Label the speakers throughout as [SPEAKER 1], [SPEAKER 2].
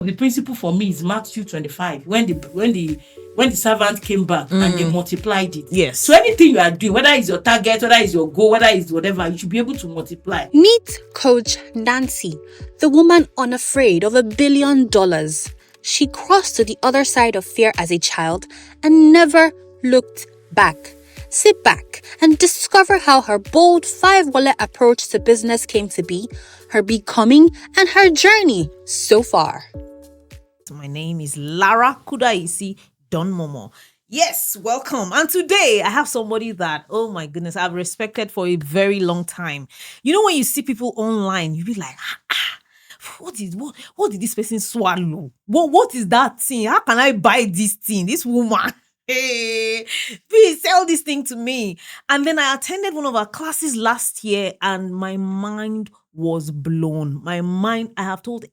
[SPEAKER 1] The principle for me is Matthew 25. When the servant came back and they multiplied it.
[SPEAKER 2] Yes.
[SPEAKER 1] So anything you are doing, whether it's your target, whether it's your goal, whether it's whatever, you should be able to multiply.
[SPEAKER 3] Meet Coach Nancy, the woman unafraid of $1 billion. She crossed to the other side of fear as a child and never looked back. Sit back and discover how her bold 5-wallet approach to business came to be, her becoming, and her journey so far.
[SPEAKER 2] My name is Lara Kudaisi Don Momo. Yes, welcome. And today I have somebody that, oh my goodness, I've respected for a very long time. You know, when you see people online, you be like, what did this person swallow? What is that thing? How can I buy this thing? This woman. Hey, please sell this thing to me. And then I attended one of our classes last year and my mind was blown. I have told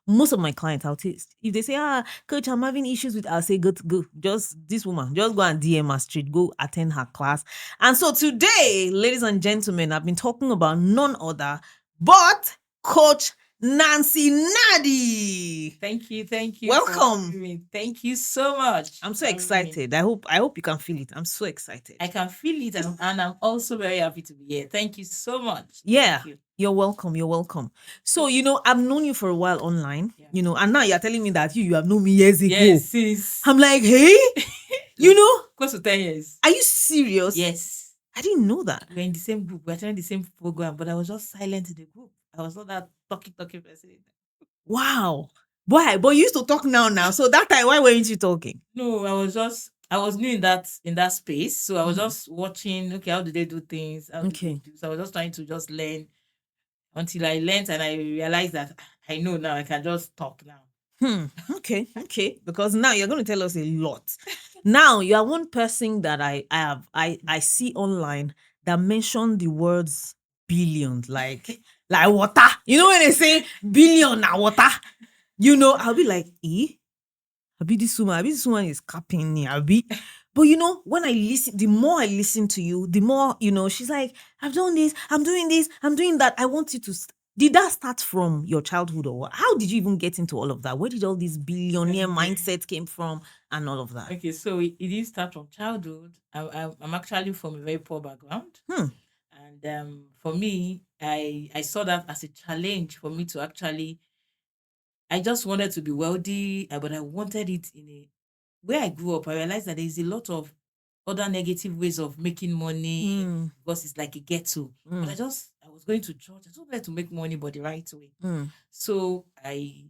[SPEAKER 2] most of my clients, if they say, coach, I'm having issues with, I'll say, go, just this woman, just go and DM her straight, go attend her class. And so today, ladies and gentlemen, I've been talking about none other but Coach Nancy Nnadi.
[SPEAKER 1] Thank you.
[SPEAKER 2] Welcome.
[SPEAKER 1] Thank you so much.
[SPEAKER 2] I'm so excited. I hope you can feel it. I'm so excited.
[SPEAKER 1] I can feel it, and I'm also very happy to be here. Thank you so much.
[SPEAKER 2] Yeah.
[SPEAKER 1] Thank you.
[SPEAKER 2] You're welcome. So, I've known you for a while online, and now you're telling me that you have known me years ago.
[SPEAKER 1] Yes, sis.
[SPEAKER 2] I'm like, hey,
[SPEAKER 1] Close to 10 years.
[SPEAKER 2] Are you serious?
[SPEAKER 1] Yes.
[SPEAKER 2] I didn't know that.
[SPEAKER 1] We're in the same group. We're attending the same program, but I was just silent in the group. I was not that talking person.
[SPEAKER 2] Wow. Why? But you used to talk now. So that time, why weren't you talking?
[SPEAKER 1] No, I was new in that space. So I was just watching, okay, how do they do things?
[SPEAKER 2] Okay.
[SPEAKER 1] So I was just trying to just learn until I learned and I realized that I know now I can just talk now.
[SPEAKER 2] Okay. Because now you're going to tell us a lot. Now you are one person that I see online that mentioned the words billion, like water. You know when they say billion na water? I'll be like, Abi this woman is capping me, Abi. But when I listen, the more I listen to you, the more, she's like, I've done this, I'm doing this, I'm doing that. I want you to did that start from your childhood or what? How did you even get into all of that? Where did all this billionaire mindset came from and all of that?
[SPEAKER 1] Okay, so it didn't start from childhood. I'm actually from a very poor background. And for me, I saw that as a challenge for me to actually, I just wanted to be wealthy, but I wanted it where I grew up. I realized that there's a lot of other negative ways of making money because it's like a ghetto. But I was going to church. I just wanted to make money, but the right way. So I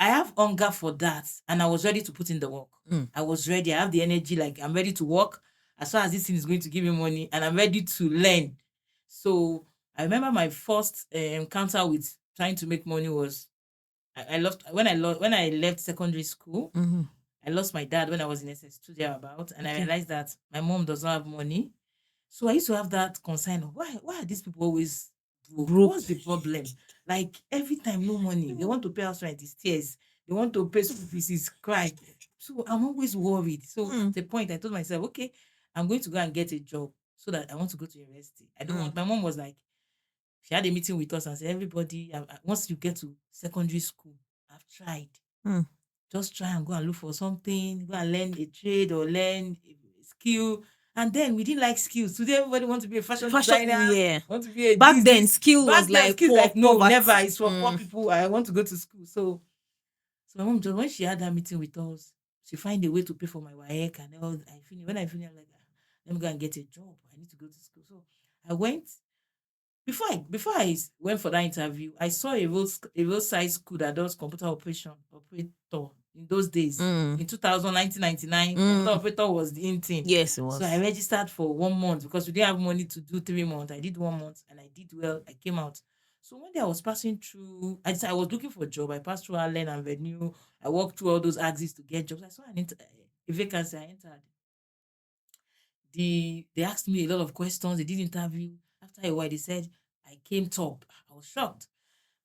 [SPEAKER 1] have hunger for that, and I was ready to put in the work. I was ready. I have the energy, like I'm ready to work as far as this thing is going to give me money, and I'm ready to learn. So I remember my first encounter with trying to make money was when I left secondary school. I lost my dad when I was in SS2 thereabout, and I realized that my mom does not have money. So I used to have that concern of why are these people always broke? What's the problem? Like every time no money, they want to pay house rent, it's tears. They want to pay school fees, it's cry. So I'm always worried. So at the point I told myself, okay, I'm going to go and get a job so that I want to go to university. I don't want. My mom was like, she had a meeting with us and said, everybody, once you get to secondary school, I've tried. Just try and go and look for something, go and learn a trade or learn a skill. And then we didn't like skills. Today, everybody wants to be a fashion designer.
[SPEAKER 2] Yeah.
[SPEAKER 1] Want to be a
[SPEAKER 2] Back
[SPEAKER 1] business.
[SPEAKER 2] then, skill was like,
[SPEAKER 1] no, never. It's for poor people. I want to go to school. So my mom, just when she had that meeting with us, she find a way to pay for my WAEC and all. When I finished, I'm like, let me go and get a job. I need to go to school. So I went. Before I went for that interview, I saw a roadside school that does computer operator in those days. In 1999, computer operator was the in thing.
[SPEAKER 2] Yes, it was.
[SPEAKER 1] So I registered for 1 month because we didn't have money to do 3 months. I did 1 month and I did well. I came out. So one day I was passing through, I was looking for a job. I passed through Allen Avenue. I walked through all those axes to get jobs. I saw a vacancy. I entered. They asked me a lot of questions. They did interview. After a while, they said I came top. I was shocked.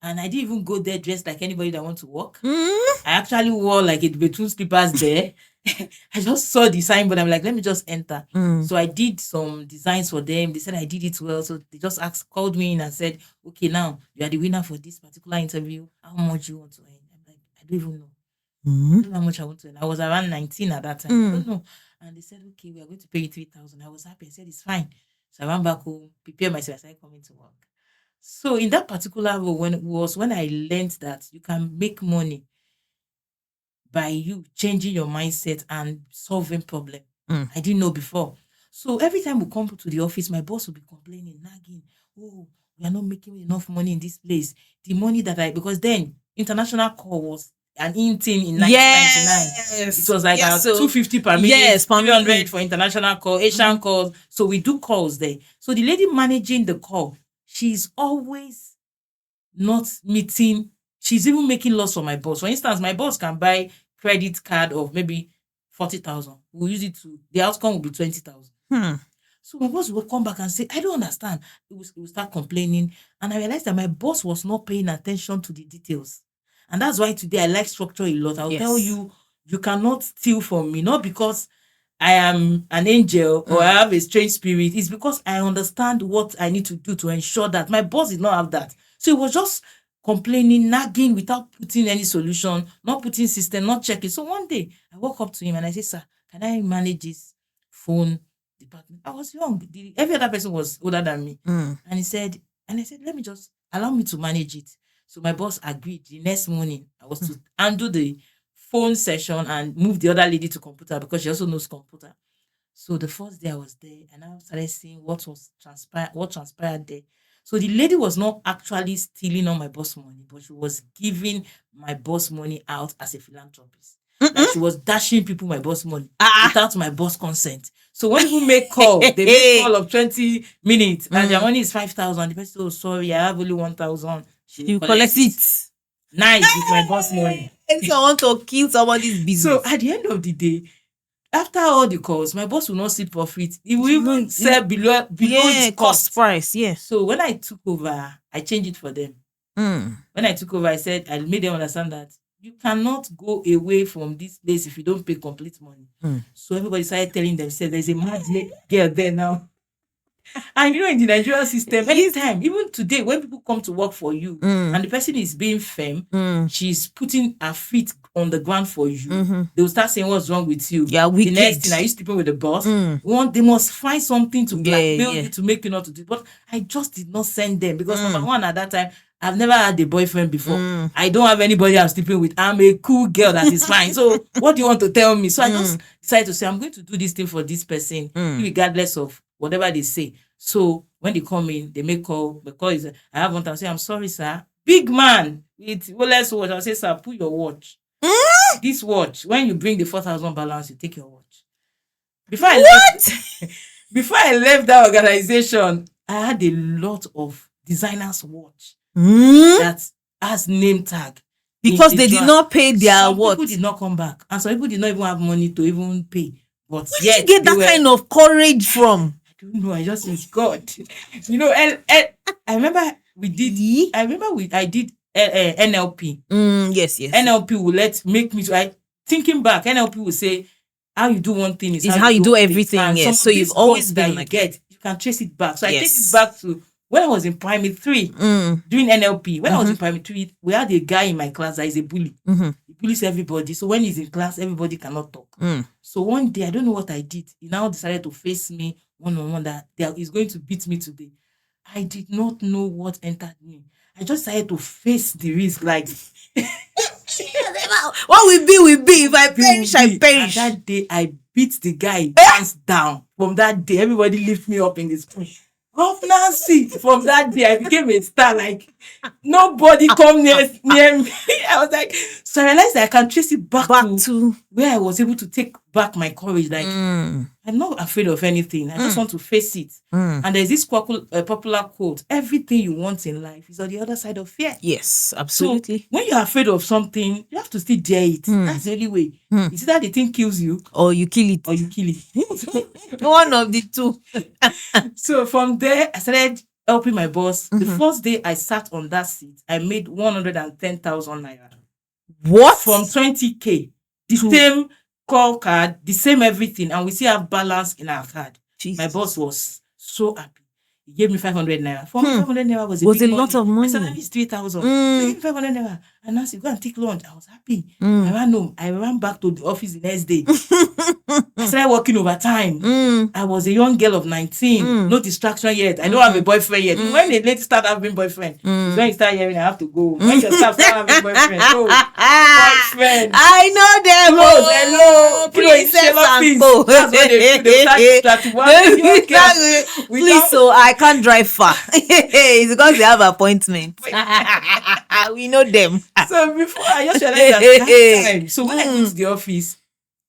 [SPEAKER 1] And I didn't even go there dressed like anybody that wants to work. I actually wore like a between slippers there. I just saw the sign, but I'm like, let me just enter.
[SPEAKER 2] Mm.
[SPEAKER 1] So I did some designs for them. They said I did it well. So they just called me in and said, okay, now you are the winner for this particular interview. How much you want to earn? I'm like, I don't even know. I don't know how much I want to earn. I was around 19 at that time. I don't know. And they said, okay, we are going to pay you 3,000. I was happy. I said, it's fine. So I ran back home, prepared myself. I started coming to work. So in that particular role, when I learned that you can make money by you changing your mindset and solving problem. I didn't know before. So every time we come to the office, my boss will be complaining, nagging, oh, we are not making enough money in this place. The money that because then international call was an in thing in 1999.
[SPEAKER 2] Yes.
[SPEAKER 1] It was like
[SPEAKER 2] Yes, so-
[SPEAKER 1] 250 per minute,
[SPEAKER 2] Yes, per
[SPEAKER 1] 300
[SPEAKER 2] minute.
[SPEAKER 1] for international call, Asian calls. So we do calls there. So the lady managing the call, she's always not meeting. She's even making loss for my boss. For instance, my boss can buy credit card of maybe 40,000. We'll use it to, the outcome will be 20,000. So my boss will come back and say, I don't understand. He will start complaining. And I realized that my boss was not paying attention to the details. And that's why today I like structure a lot. I'll tell you, you cannot steal from me, not because I am an angel or I have a strange spirit. It's because I understand what I need to do to ensure that my boss did not have that. So it was just complaining, nagging without putting any solution, not putting system, not checking. So one day I walk up to him and I say, sir, can I manage this phone department? I was young. Every other person was older than me. And I said, allow me to manage it. So my boss agreed. The next morning, I was to undo the phone session and move the other lady to computer because she also knows computer. So the first day I was there, and I started seeing what transpired there. So the lady was not actually stealing all my boss money, but she was giving my boss money out as a philanthropist. Like she was dashing people my boss money without my boss consent. So when people make call, they make call of 20 minutes and their money is 5,000. The person says, oh, sorry, I have only 1,000.
[SPEAKER 2] You collect it.
[SPEAKER 1] Nice with my boss money.
[SPEAKER 2] If I want to kill somebody's business.
[SPEAKER 1] So at the end of the day, after all the calls, my boss will not see profit. He will even sell below its cost
[SPEAKER 2] price. Yeah.
[SPEAKER 1] So when I took over, I changed it for them. When I took over, I made them understand that you cannot go away from this place if you don't pay complete money. So everybody started telling themselves, there's a mad girl there now. And in the Nigerian system, anytime, even today, when people come to work for you and the person is being firm, she's putting her feet on the ground for you, they will start saying, what's wrong with you?
[SPEAKER 2] Yeah,
[SPEAKER 1] the next thing, are you sleeping with the boss? They must find something to blackmail you to make you not to do. But I just did not send them because number one, at that time, I've never had a boyfriend before. I don't have anybody I'm sleeping with. I'm a cool girl that is fine. So what do you want to tell me? So I just decided to say, I'm going to do this thing for this person, regardless of whatever they say. So when they come in, they make call. The call is, I have one time. I say, I'm sorry, sir. Big man with Rolex watch. I'll say, sir, put your watch. This watch, when you bring the 4,000 balance, you take your watch. Before I left that organization, I had a lot of designers' watch that has name tag.
[SPEAKER 2] Because they did not pay their watch.
[SPEAKER 1] Some people did not come back. And some people did not even have money to even pay. But
[SPEAKER 2] where did you get that kind of courage from?
[SPEAKER 1] I don't know. I just miss God. And I remember I did NLP.
[SPEAKER 2] Yes.
[SPEAKER 1] NLP will make me thinking back. NLP will say how you do one thing is
[SPEAKER 2] how you do everything. Yes. So you've always been like
[SPEAKER 1] that. You can trace it back. So I take it back to when I was in primary 3 doing NLP. When I was in primary 3, we had a guy in my class that is a bully. He bullies everybody. So when he's in class, everybody cannot talk. So one day, I don't know what I did. He now decided to face me one-on-one that he's going to beat me today. I did not know what entered me. I just decided to face the risk like
[SPEAKER 2] what will be. If I perish, I perish.
[SPEAKER 1] And that day, I beat the guy hands down. From that day, everybody lift me up in the school. Coach Nancy. From that day, I became a star. Like nobody come near me. I was like, so I realized that I can trace it back to where I was able to take back my courage. Like I'm not afraid of anything. I just want to face it. And there's this popular quote: everything you want in life is on the other side of fear.
[SPEAKER 2] Yes, absolutely.
[SPEAKER 1] So when you're afraid of something, you have to still dare it. That's the only way. Is that the thing kills you,
[SPEAKER 2] or you kill it, one of the two.
[SPEAKER 1] So from there, I started helping my boss. The first day I sat on that seat, I made 110,000 naira.
[SPEAKER 2] What?
[SPEAKER 1] From 20K. The same call card, the same everything, and we still have balance in our card.
[SPEAKER 2] Jesus.
[SPEAKER 1] My boss was so happy. He gave me 500 naira. For me, 500 naira was
[SPEAKER 2] Was
[SPEAKER 1] big
[SPEAKER 2] a lot of
[SPEAKER 1] My
[SPEAKER 2] money.
[SPEAKER 1] salary is 3,000. So he gave me 500 naira. And Nancy, go and take lunch. I was happy. I ran home. I ran back to the office the next day. I started working overtime. I was a young girl of 19. No distraction yet. I don't have a boyfriend yet. When a lady start having boyfriend, is when you start hearing, I have to go. When your staff start having boyfriend, boyfriend.
[SPEAKER 2] I know them.
[SPEAKER 1] Hello.
[SPEAKER 2] Princess and Co.
[SPEAKER 1] That's what they do. They start distracting.
[SPEAKER 2] Please, so I can't drive far. It's because they have appointments. We know them.
[SPEAKER 1] So before I just realized that time. So when I go to the office,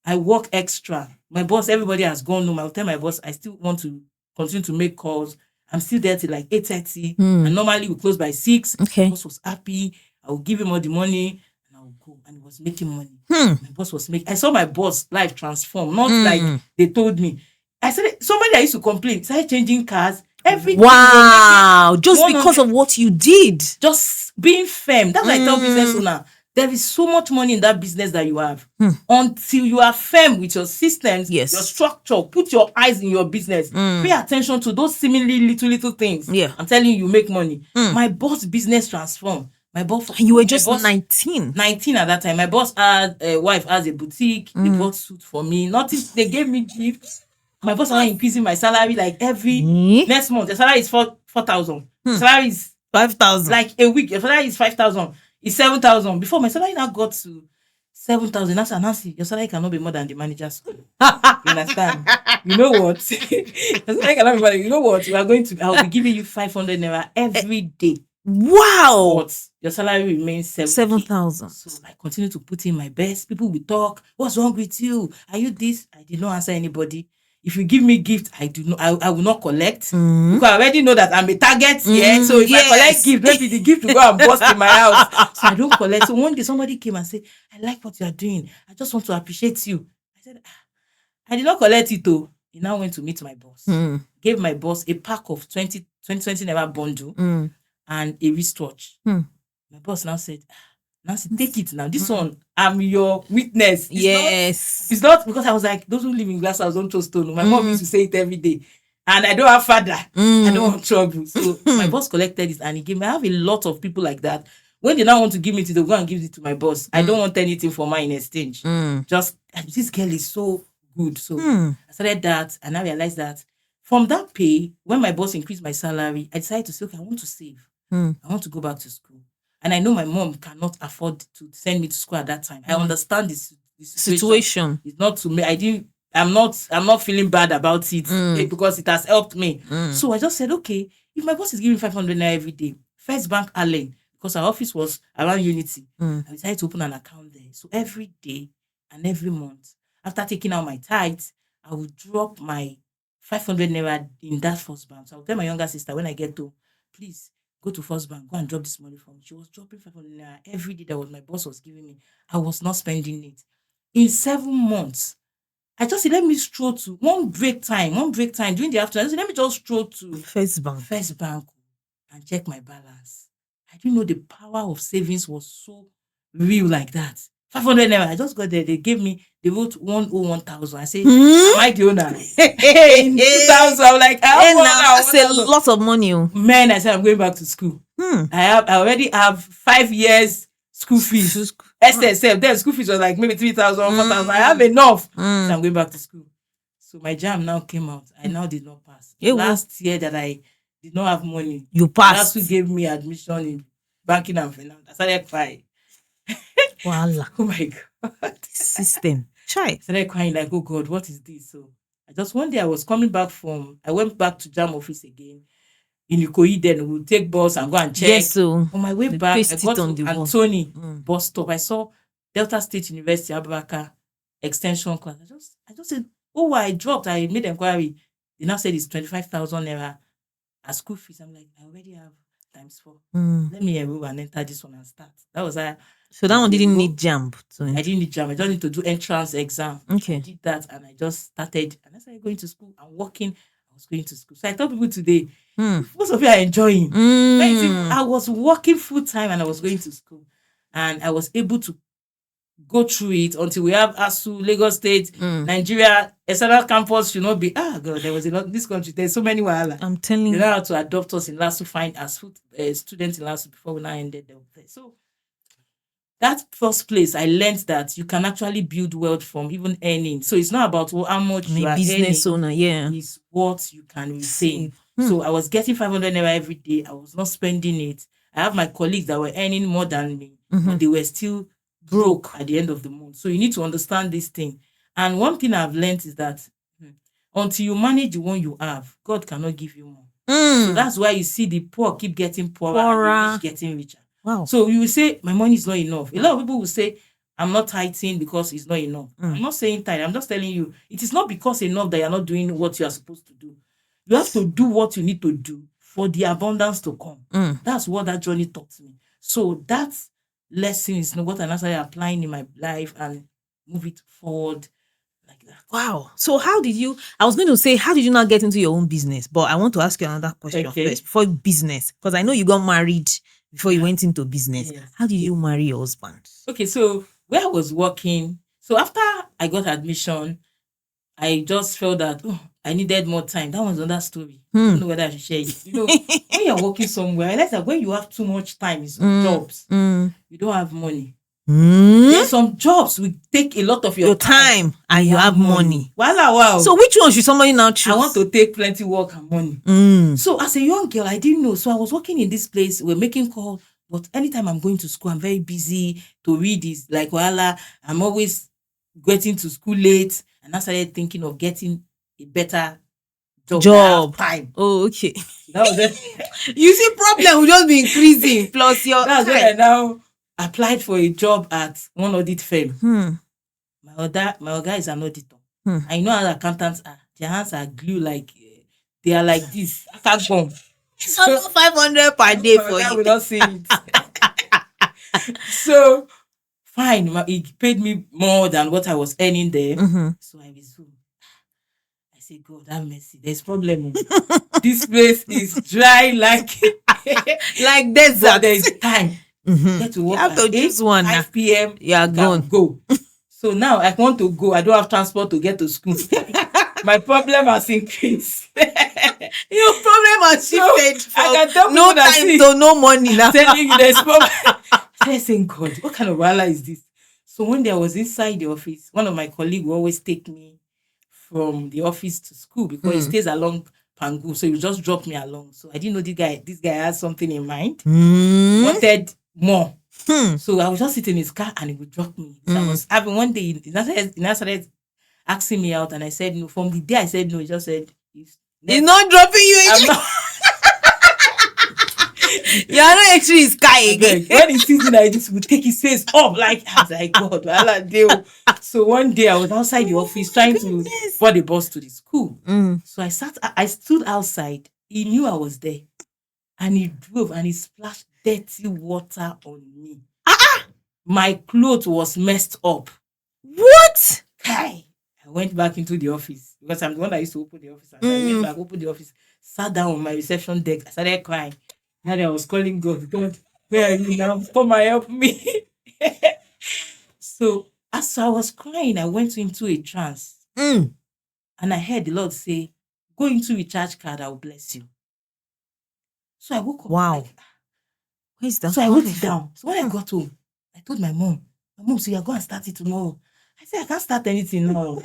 [SPEAKER 1] I work extra. My boss, everybody has gone home. I'll tell my boss I still want to continue to make calls. I'm still there till like 8:30. And normally we close by 6.
[SPEAKER 2] Okay.
[SPEAKER 1] My boss was happy. I will give him all the money and I will go. And he was making money. My boss was making. I saw my boss life transform. Not like they told me. I said somebody that used to complain started changing cars. Everything.
[SPEAKER 2] Wow. Just because of what you did.
[SPEAKER 1] Just being firm. That's why I tell business owner. There is so much money in that business that you have. Until you are firm with your systems,
[SPEAKER 2] Yes.
[SPEAKER 1] your structure, put your eyes in your business. Pay attention to those seemingly little things.
[SPEAKER 2] Yeah.
[SPEAKER 1] I'm telling you make money. My boss business transformed. My boss.
[SPEAKER 2] And you were just 19.
[SPEAKER 1] 19 at that time. My boss had a wife, has a boutique. They bought suit for me. Nothing. They gave me gifts. My boss was increasing my salary like every next month. The salary is 4,000. The salary is
[SPEAKER 2] 5,000.
[SPEAKER 1] like a week. Your salary is 5,000. It's 7,000. Before my salary now got to 7,000. That's Nancy. Your salary cannot be more than the manager's. You understand? You know what? Your salary cannot be more than, you know what? I'll be giving you 500 naira every day.
[SPEAKER 2] Wow.
[SPEAKER 1] But your salary remains
[SPEAKER 2] 7,000.
[SPEAKER 1] So I continue to put in my best. People will talk. What's wrong with you? Are you this? I did not answer anybody. If you give me gift, I will not collect. Because I already know that I'm a target here. So if I collect gift, maybe the gift will go and bust in my house. So I don't collect. So one day somebody came and said, I like what you are doing. I just want to appreciate you. I said, I did not collect it though. He now went to meet my boss. Gave my boss a pack of 20 naira bundle and a wristwatch. My boss now said, Nancy, take it now. This one, I'm your witness. It's not because I was like, those who live in glass house don't throw stone. My mom used to say it every day. And I don't have father. I don't want trouble. So my boss collected it and he gave me. I have a lot of people like that. When they now want to give me to, they'll go and give it to my boss. I don't want anything for mine in exchange. Just, this girl is so good. So I started that and I realized that from that pay, when my boss increased my salary, I decided to say, okay, I want to save. I want to go back to school. And I know my mom cannot afford to send me to school at that time. I understand this situation. It's not to me. I'm not feeling bad about it because it has helped me. So I just said, okay, if my boss is giving 500 naira every day, First Bank Allen, because our office was around Unity, I decided to open an account there. So every day and every month, after taking out my tithes, I would drop my 500 naira in that First Bank. So I would tell my younger sister when I get home, please, go to First Bank, go and drop this money for me. She was dropping 500 naira every day that was my boss was giving me. I was not spending it. In 7 months, I just said, let me stroll to one break time during the afternoon. I said, let me just stroll to
[SPEAKER 2] First Bank
[SPEAKER 1] and check my balance. I didn't know the power of savings was so real like that. 500 naira. I just got there. They wrote 101,000. I said, am I the owner? 2,000. I'm like,
[SPEAKER 2] that's a lot of money.
[SPEAKER 1] Man, I said, I'm going back to school. I already have 5 years school fees. SYBE. Then school fees was like maybe 3,000, 4,000. I have enough. So I'm going back to school. So my JAMB now came out. I now did not pass. Last year that I did not have money.
[SPEAKER 2] You passed.
[SPEAKER 1] That's who gave me admission in banking and finance. I started crying.
[SPEAKER 2] Voila.
[SPEAKER 1] Oh my God.
[SPEAKER 2] System. Try.
[SPEAKER 1] I started crying like, oh God, what is this? So one day I was coming back I went back to JAMB office again. In Ikoyi, then we'll take bus and go and check.
[SPEAKER 2] Yes, so
[SPEAKER 1] on my way back, I got to Anthony bus stop. I saw Delta State University, Abubakar extension class. I just said, oh, I dropped. I made inquiry. They now said it's 25,000 naira as school fees. I'm like, I already have ×4. Let me enroll and enter this one and start. That was
[SPEAKER 2] So that one didn't need JAMB.
[SPEAKER 1] I didn't need JAMB. I just need to do entrance exam.
[SPEAKER 2] Okay.
[SPEAKER 1] I did that and I just started. And I started going to school and working. I was going to school. So I tell people today, most of you are enjoying. I was working full time and I was going to school. And I was able to go through it until we have ASU, Lagos State, Nigeria, external campus should not be, God, there was a lot in this country. There's so many wahala.
[SPEAKER 2] I'm telling
[SPEAKER 1] They
[SPEAKER 2] you.
[SPEAKER 1] know how to adopt us in LASU, find as students in LASU before we now ended the place. So that first place, I learned that you can actually build wealth from even earning. So it's not about how much you are
[SPEAKER 2] business
[SPEAKER 1] earning.
[SPEAKER 2] owner, yeah.
[SPEAKER 1] It's what you can retain. So I was getting 500 naira every day. I was not spending it. I have my colleagues that were earning more than me, but they were still broke at the end of the month. So you need to understand this thing. And one thing I've learned is that until you manage the one you have, God cannot give you more. So that's why you see the poor keep getting poorer. And the rich getting richer.
[SPEAKER 2] Wow.
[SPEAKER 1] So you will say, my money is not enough. A lot of people will say, I'm not tithing because it's not enough. I'm not saying tithe. I'm just telling you, it is not because enough that you're not doing what you are supposed to do. You have to do what you need to do for the abundance to come. That's what that journey taught me. So that lesson is what I'm actually applying in my life and move it forward like that.
[SPEAKER 2] Wow. So how did you not get into your own business? But I want to ask you another question first before business, because I know you got married before you went into business. Yes. How did you marry your husband?
[SPEAKER 1] Okay, so where I was working, so after I got admission, I just felt that I needed more time. That was another story. I don't know whether I should share it. When you're working somewhere, I realize that when you have too much time in some jobs, you don't have money. There's some jobs will take a lot of your time
[SPEAKER 2] and you have money.
[SPEAKER 1] Wow.
[SPEAKER 2] So which one should somebody now choose?
[SPEAKER 1] I want to take plenty work and money. So as a young girl, I didn't know. So I was working in this place. We're making calls. But anytime I'm going to school, I'm very busy to read this. Like, I'm always getting to school late. And I started thinking of getting a better job. Time.
[SPEAKER 2] Oh, okay.
[SPEAKER 1] That was it.
[SPEAKER 2] You see, problem will just be increasing. Plus your
[SPEAKER 1] That's when I now applied for a job at one audit firm. My other is an auditor. I know how accountants are. Their hands are glue like they are like this. I can't go.
[SPEAKER 2] So 500 per day for you.
[SPEAKER 1] I will not see it. So fine, he paid me more than what I was earning there. So I resumed. I say, God, have mercy. There's problem. This place is dry like
[SPEAKER 2] like desert.
[SPEAKER 1] But there is time. Get to work
[SPEAKER 2] you have to choose one.
[SPEAKER 1] 5 p.m.
[SPEAKER 2] You are gone.
[SPEAKER 1] Go. So now I want to go. I don't have transport to get to school. My problem has increased.
[SPEAKER 2] Your problem has shifted.
[SPEAKER 1] So I can tell
[SPEAKER 2] no time to no money now.
[SPEAKER 1] Telling you there's problem. I saying, God, what kind of wala is this? So one day I was inside the office. One of my colleagues will always take me from the office to school because he stays along Pangu. So he would just drop me along. So I didn't know this guy has something in mind. Wanted more. So I was just sitting in his car and he would drop me. So I was having one day, he started asking me out and I said no. From the day I said no, he just said,
[SPEAKER 2] he's not dropping you.
[SPEAKER 1] I'm not.
[SPEAKER 2] You are not actually his guy again.
[SPEAKER 1] When he sees me like this, he would take his face up like, I was like, God, wala deal. So one day I was outside the office trying to board the bus to the school. So I stood outside. He knew I was there. And he drove and he splashed dirty water on me. My clothes was messed up.
[SPEAKER 2] What?
[SPEAKER 1] I went back into the office because I'm the one that used to open the office. And I went back, opened the office, sat down on my reception desk. I started crying. And I was calling God, where are you now? Come and help me. So as I was crying, I went into a trance. And I heard the Lord say, go into recharge card, I will bless you. So I woke up.
[SPEAKER 2] Wow. Where's that?
[SPEAKER 1] So I wrote it down. So when I got home, I told my mom, so you're going to start it tomorrow. I said, I can't start anything now.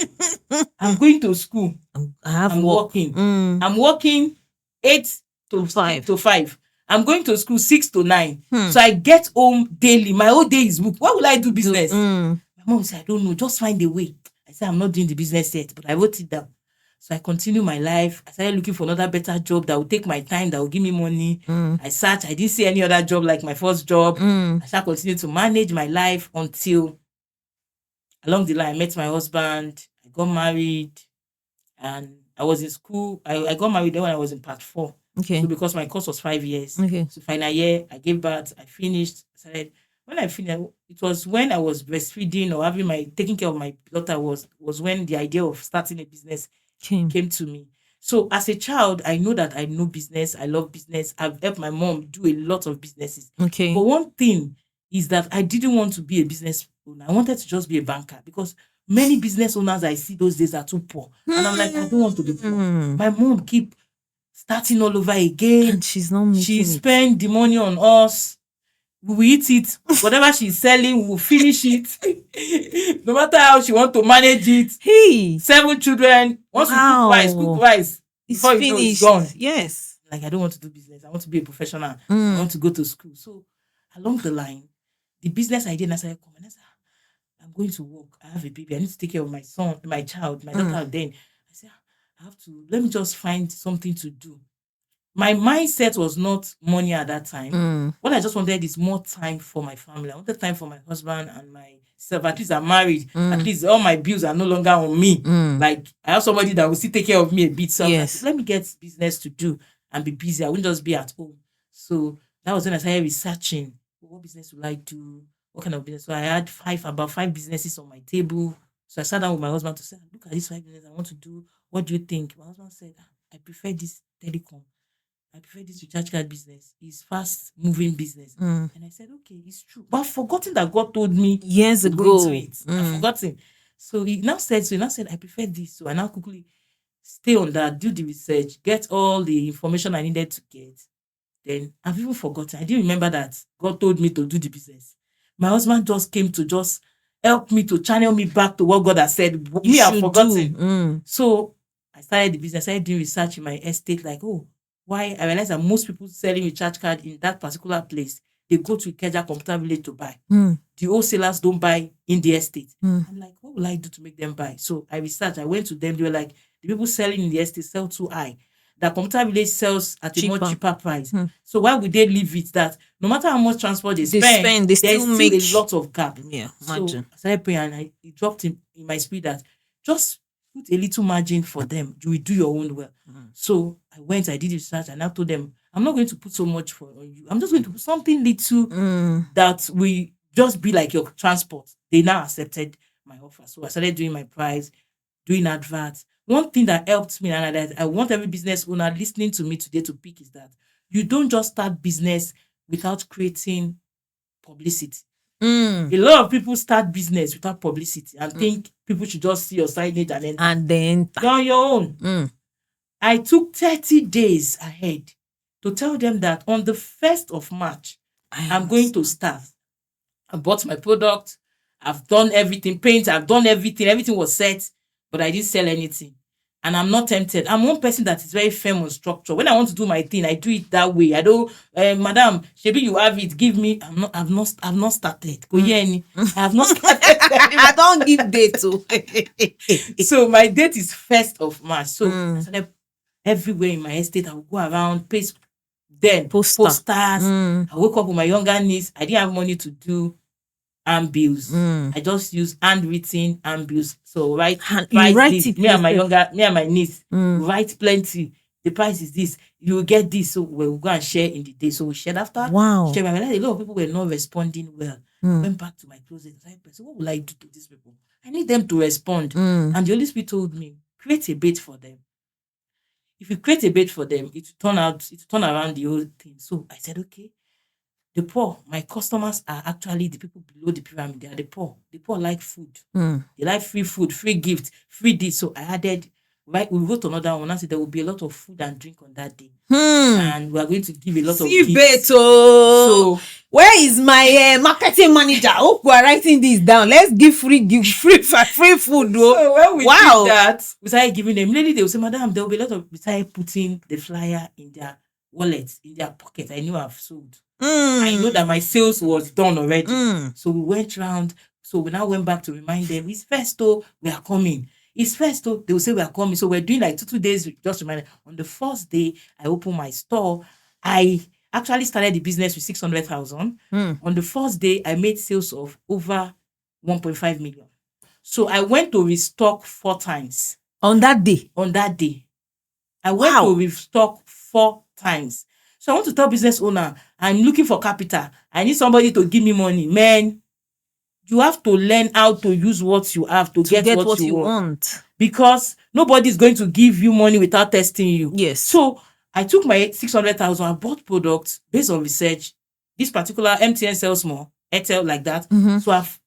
[SPEAKER 1] I'm going to school. I'm working. I'm working 8 to 5. I'm going to school 6 to 9. So I get home daily. My whole day is booked. Why will I do business? My mom said, I don't know. Just find a way. I said, I'm not doing the business yet, but I wrote it down. So I continue my life. I started looking for another better job that will take my time, that will give me money. I searched. I didn't see any other job like my first job. I started continuing to manage my life until along the line, I met my husband. I got married. And I was in school. I got married then when I was in part 4.
[SPEAKER 2] Okay.
[SPEAKER 1] So because my course was 5 years.
[SPEAKER 2] Okay.
[SPEAKER 1] So final year, I gave birth. I finished. When I finished, it was when I was breastfeeding or taking care of my daughter was when the idea of starting a business came to me. So as a child, I know that I know business. I love business. I've helped my mom do a lot of businesses.
[SPEAKER 2] Okay.
[SPEAKER 1] But one thing is that I didn't want to be a business owner. I wanted to just be a banker because many business owners I see those days are too poor. And I'm like, I don't want to be poor. My mom keep starting all over again.
[SPEAKER 2] And she's not making
[SPEAKER 1] She
[SPEAKER 2] it.
[SPEAKER 1] spend the money on us. We will eat it. Whatever she's selling, we will finish it. No matter how she want to manage it.
[SPEAKER 2] Hey,
[SPEAKER 1] 7 children. Once we cook rice.
[SPEAKER 2] it's
[SPEAKER 1] Before
[SPEAKER 2] finished.
[SPEAKER 1] you know, it's gone.
[SPEAKER 2] Yes.
[SPEAKER 1] Like, I don't want to do business. I want to be a professional. I want to go to school. So along the line, the business idea, and I started coming. I said, I'm going to work. I have a baby. I need to take care of my son, my child, my daughter. Then I said, I have to, let me just find something to do. My mindset was not money at that time. What I just wanted is more time for my family. I wanted time for my husband and myself. At least I'm married. At least all my bills are no longer on me. Like, I have somebody that will still take care of me a bit. So
[SPEAKER 2] Yes.
[SPEAKER 1] let me get business to do and be busy. I wouldn't just be at home. So that was when I started researching. What business would I do? What kind of business? So I had about five businesses on my table. So I sat down with my husband to say, look at these 5 businesses I want to do. What do you think? My husband said, I prefer this telecom. I prefer this recharge card business. It's fast moving business. And I said, okay, it's true. But I've forgotten that God told me
[SPEAKER 2] Years
[SPEAKER 1] to
[SPEAKER 2] ago.
[SPEAKER 1] go into it. I've forgotten. So he now said, I prefer this. So I now quickly stay on that, do the research, get all the information I needed to get. Then I've even forgotten. I didn't remember that God told me to do the business. My husband just came to just help me to channel me back to what God has said. Me, I've forgotten. So I started the business. I started doing research in my estate, like, why I realized that most people selling recharge card in that particular place, they go to Ikeja Computer Village to buy. The wholesalers don't buy in the estate. I'm like, what will I do to make them buy? So I researched. I went to them. They were like, the people selling in the estate sell too high. The Computer Village sells at a much cheaper price. So why would they leave it that no matter how much transport they spend,
[SPEAKER 2] they
[SPEAKER 1] there's
[SPEAKER 2] still
[SPEAKER 1] still
[SPEAKER 2] make
[SPEAKER 1] a lot of gap.
[SPEAKER 2] Yeah,
[SPEAKER 1] So
[SPEAKER 2] imagine.
[SPEAKER 1] I started praying and it dropped in my spirit that just put a little margin for them. You will do your own well. So I went, I did research, and I told them, I'm not going to put so much on you. I'm just going to put something little that will just be like your transport. They now accepted my offer. So I started doing my price, doing adverts. One thing that helped me and that I want every business owner listening to me today to pick is that you don't just start business without creating publicity. A lot of people start business without publicity and think people should just see your signage and
[SPEAKER 2] then
[SPEAKER 1] you're on your own. I took 30 days ahead to tell them that on the 1st of March, I'm going to start. I bought my product. I've done everything. Paint, I've done everything. Everything was set, but I didn't sell anything. And I'm not tempted. I'm one person that is very firm on structure. When I want to do my thing, I do it that way. I don't, Madam, maybe you have it. Give me. I've not started. I have not started.
[SPEAKER 2] I don't give date to.
[SPEAKER 1] So my date is 1st of March. So I started everywhere in my estate. I would go around, paste posters. I woke up with my younger niece. I didn't have money to do handbills. I just use handwritten handbills. So write this. Me and my niece write plenty. The price is this. You will get this. So we'll go and share in the day. So we shared after.
[SPEAKER 2] Wow.
[SPEAKER 1] I realized a lot of people were not responding well. Went back to my closet. So what will I do to these people? I need them to respond. And the Holy Spirit told me, create a bait for them. If you create a bait for them, it will turn around the whole thing. So I said, okay. The poor, my customers are actually the people below the pyramid. They are the poor. The poor like food. They like free food, free gift, free this. So I added, we wrote another one and said there will be a lot of food and drink on that day. And we are going to give a lot of gifts.
[SPEAKER 2] So where is my marketing manager? Oh, we are writing this down. Let's give free food.
[SPEAKER 1] So when we did that, we started giving them. Lady, they will say, Madam, there will be a lot of. We started putting the flyer in their wallets, in their pocket. I knew I've sold. I know that my sales was done already. So we went round. So we now went back to remind them, it's 1st, we are coming. It's 1st, they will say we are coming. So we're doing like 2 days, just remind them. On the 1st day, I opened my store. I actually started the business with 600,000. On the 1st day, I made sales of over 1.5 million. So I went to restock 4 times.
[SPEAKER 2] On that day?
[SPEAKER 1] On that day. I went to restock 4 times. So I want to tell business owner, I'm looking for capital. I need somebody to give me money. Man, you have to learn how to use what you have to get what you want. Because nobody is going to give you money without testing you.
[SPEAKER 2] Yes.
[SPEAKER 1] So I took my 600,000, I bought products based on research. This particular MTN sells more. Airtel, like that. So I've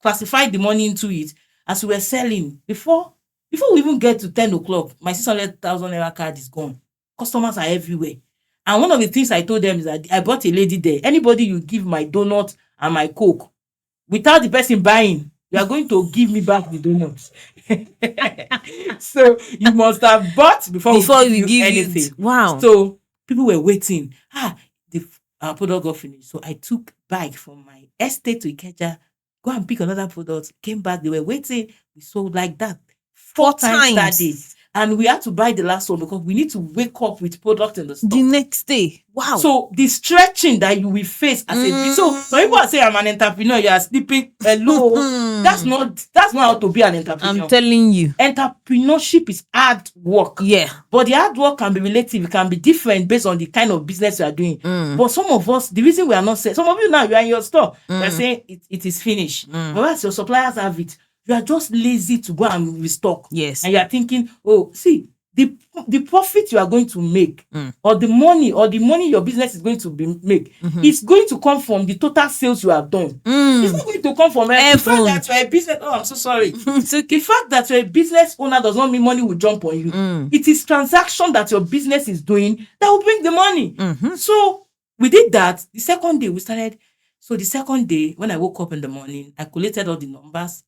[SPEAKER 1] classified the money into it as we were selling. Before we even get to 10 o'clock, my 600,000 naira card is gone. Customers are everywhere. And one of the things I told them is that I bought a lady there. Anybody you give my donut and my Coke, without the person buying, you are going to give me back the donuts. So you must have bought before we give you anything.
[SPEAKER 2] Wow.
[SPEAKER 1] So people were waiting. Our product got finished. So I took bike from my estate to Ikeja, go and pick another product, came back, they were waiting. We sold like that 4 times that day. And we had to buy the last one because we need to wake up with product in the store.
[SPEAKER 2] The next day. Wow.
[SPEAKER 1] So the stretching that you will face as a so some people are saying I'm an entrepreneur, you are sleeping low. That's not how to be an entrepreneur.
[SPEAKER 2] I'm telling you.
[SPEAKER 1] Entrepreneurship is hard work.
[SPEAKER 2] Yeah.
[SPEAKER 1] But the hard work can be relative, it can be different based on the kind of business you are doing. But some of us, the reason we are not saying, some of you now, you are in your store, you are saying it is finished. But as your suppliers have it, you are just lazy to go and restock.
[SPEAKER 2] Yes.
[SPEAKER 1] And you are thinking, oh, see, the profit you are going to make, or the money your business is going to make, it's going to come from the total sales you have done. It's not going to come from the fact that you're a business. Oh, I'm so sorry.
[SPEAKER 2] It's okay.
[SPEAKER 1] The fact that you're a business owner does not mean money will jump on you. It is transaction that your business is doing that will bring the money. So we did that. The second day we started. So the second day, when I woke up in the morning, I collated all the numbers.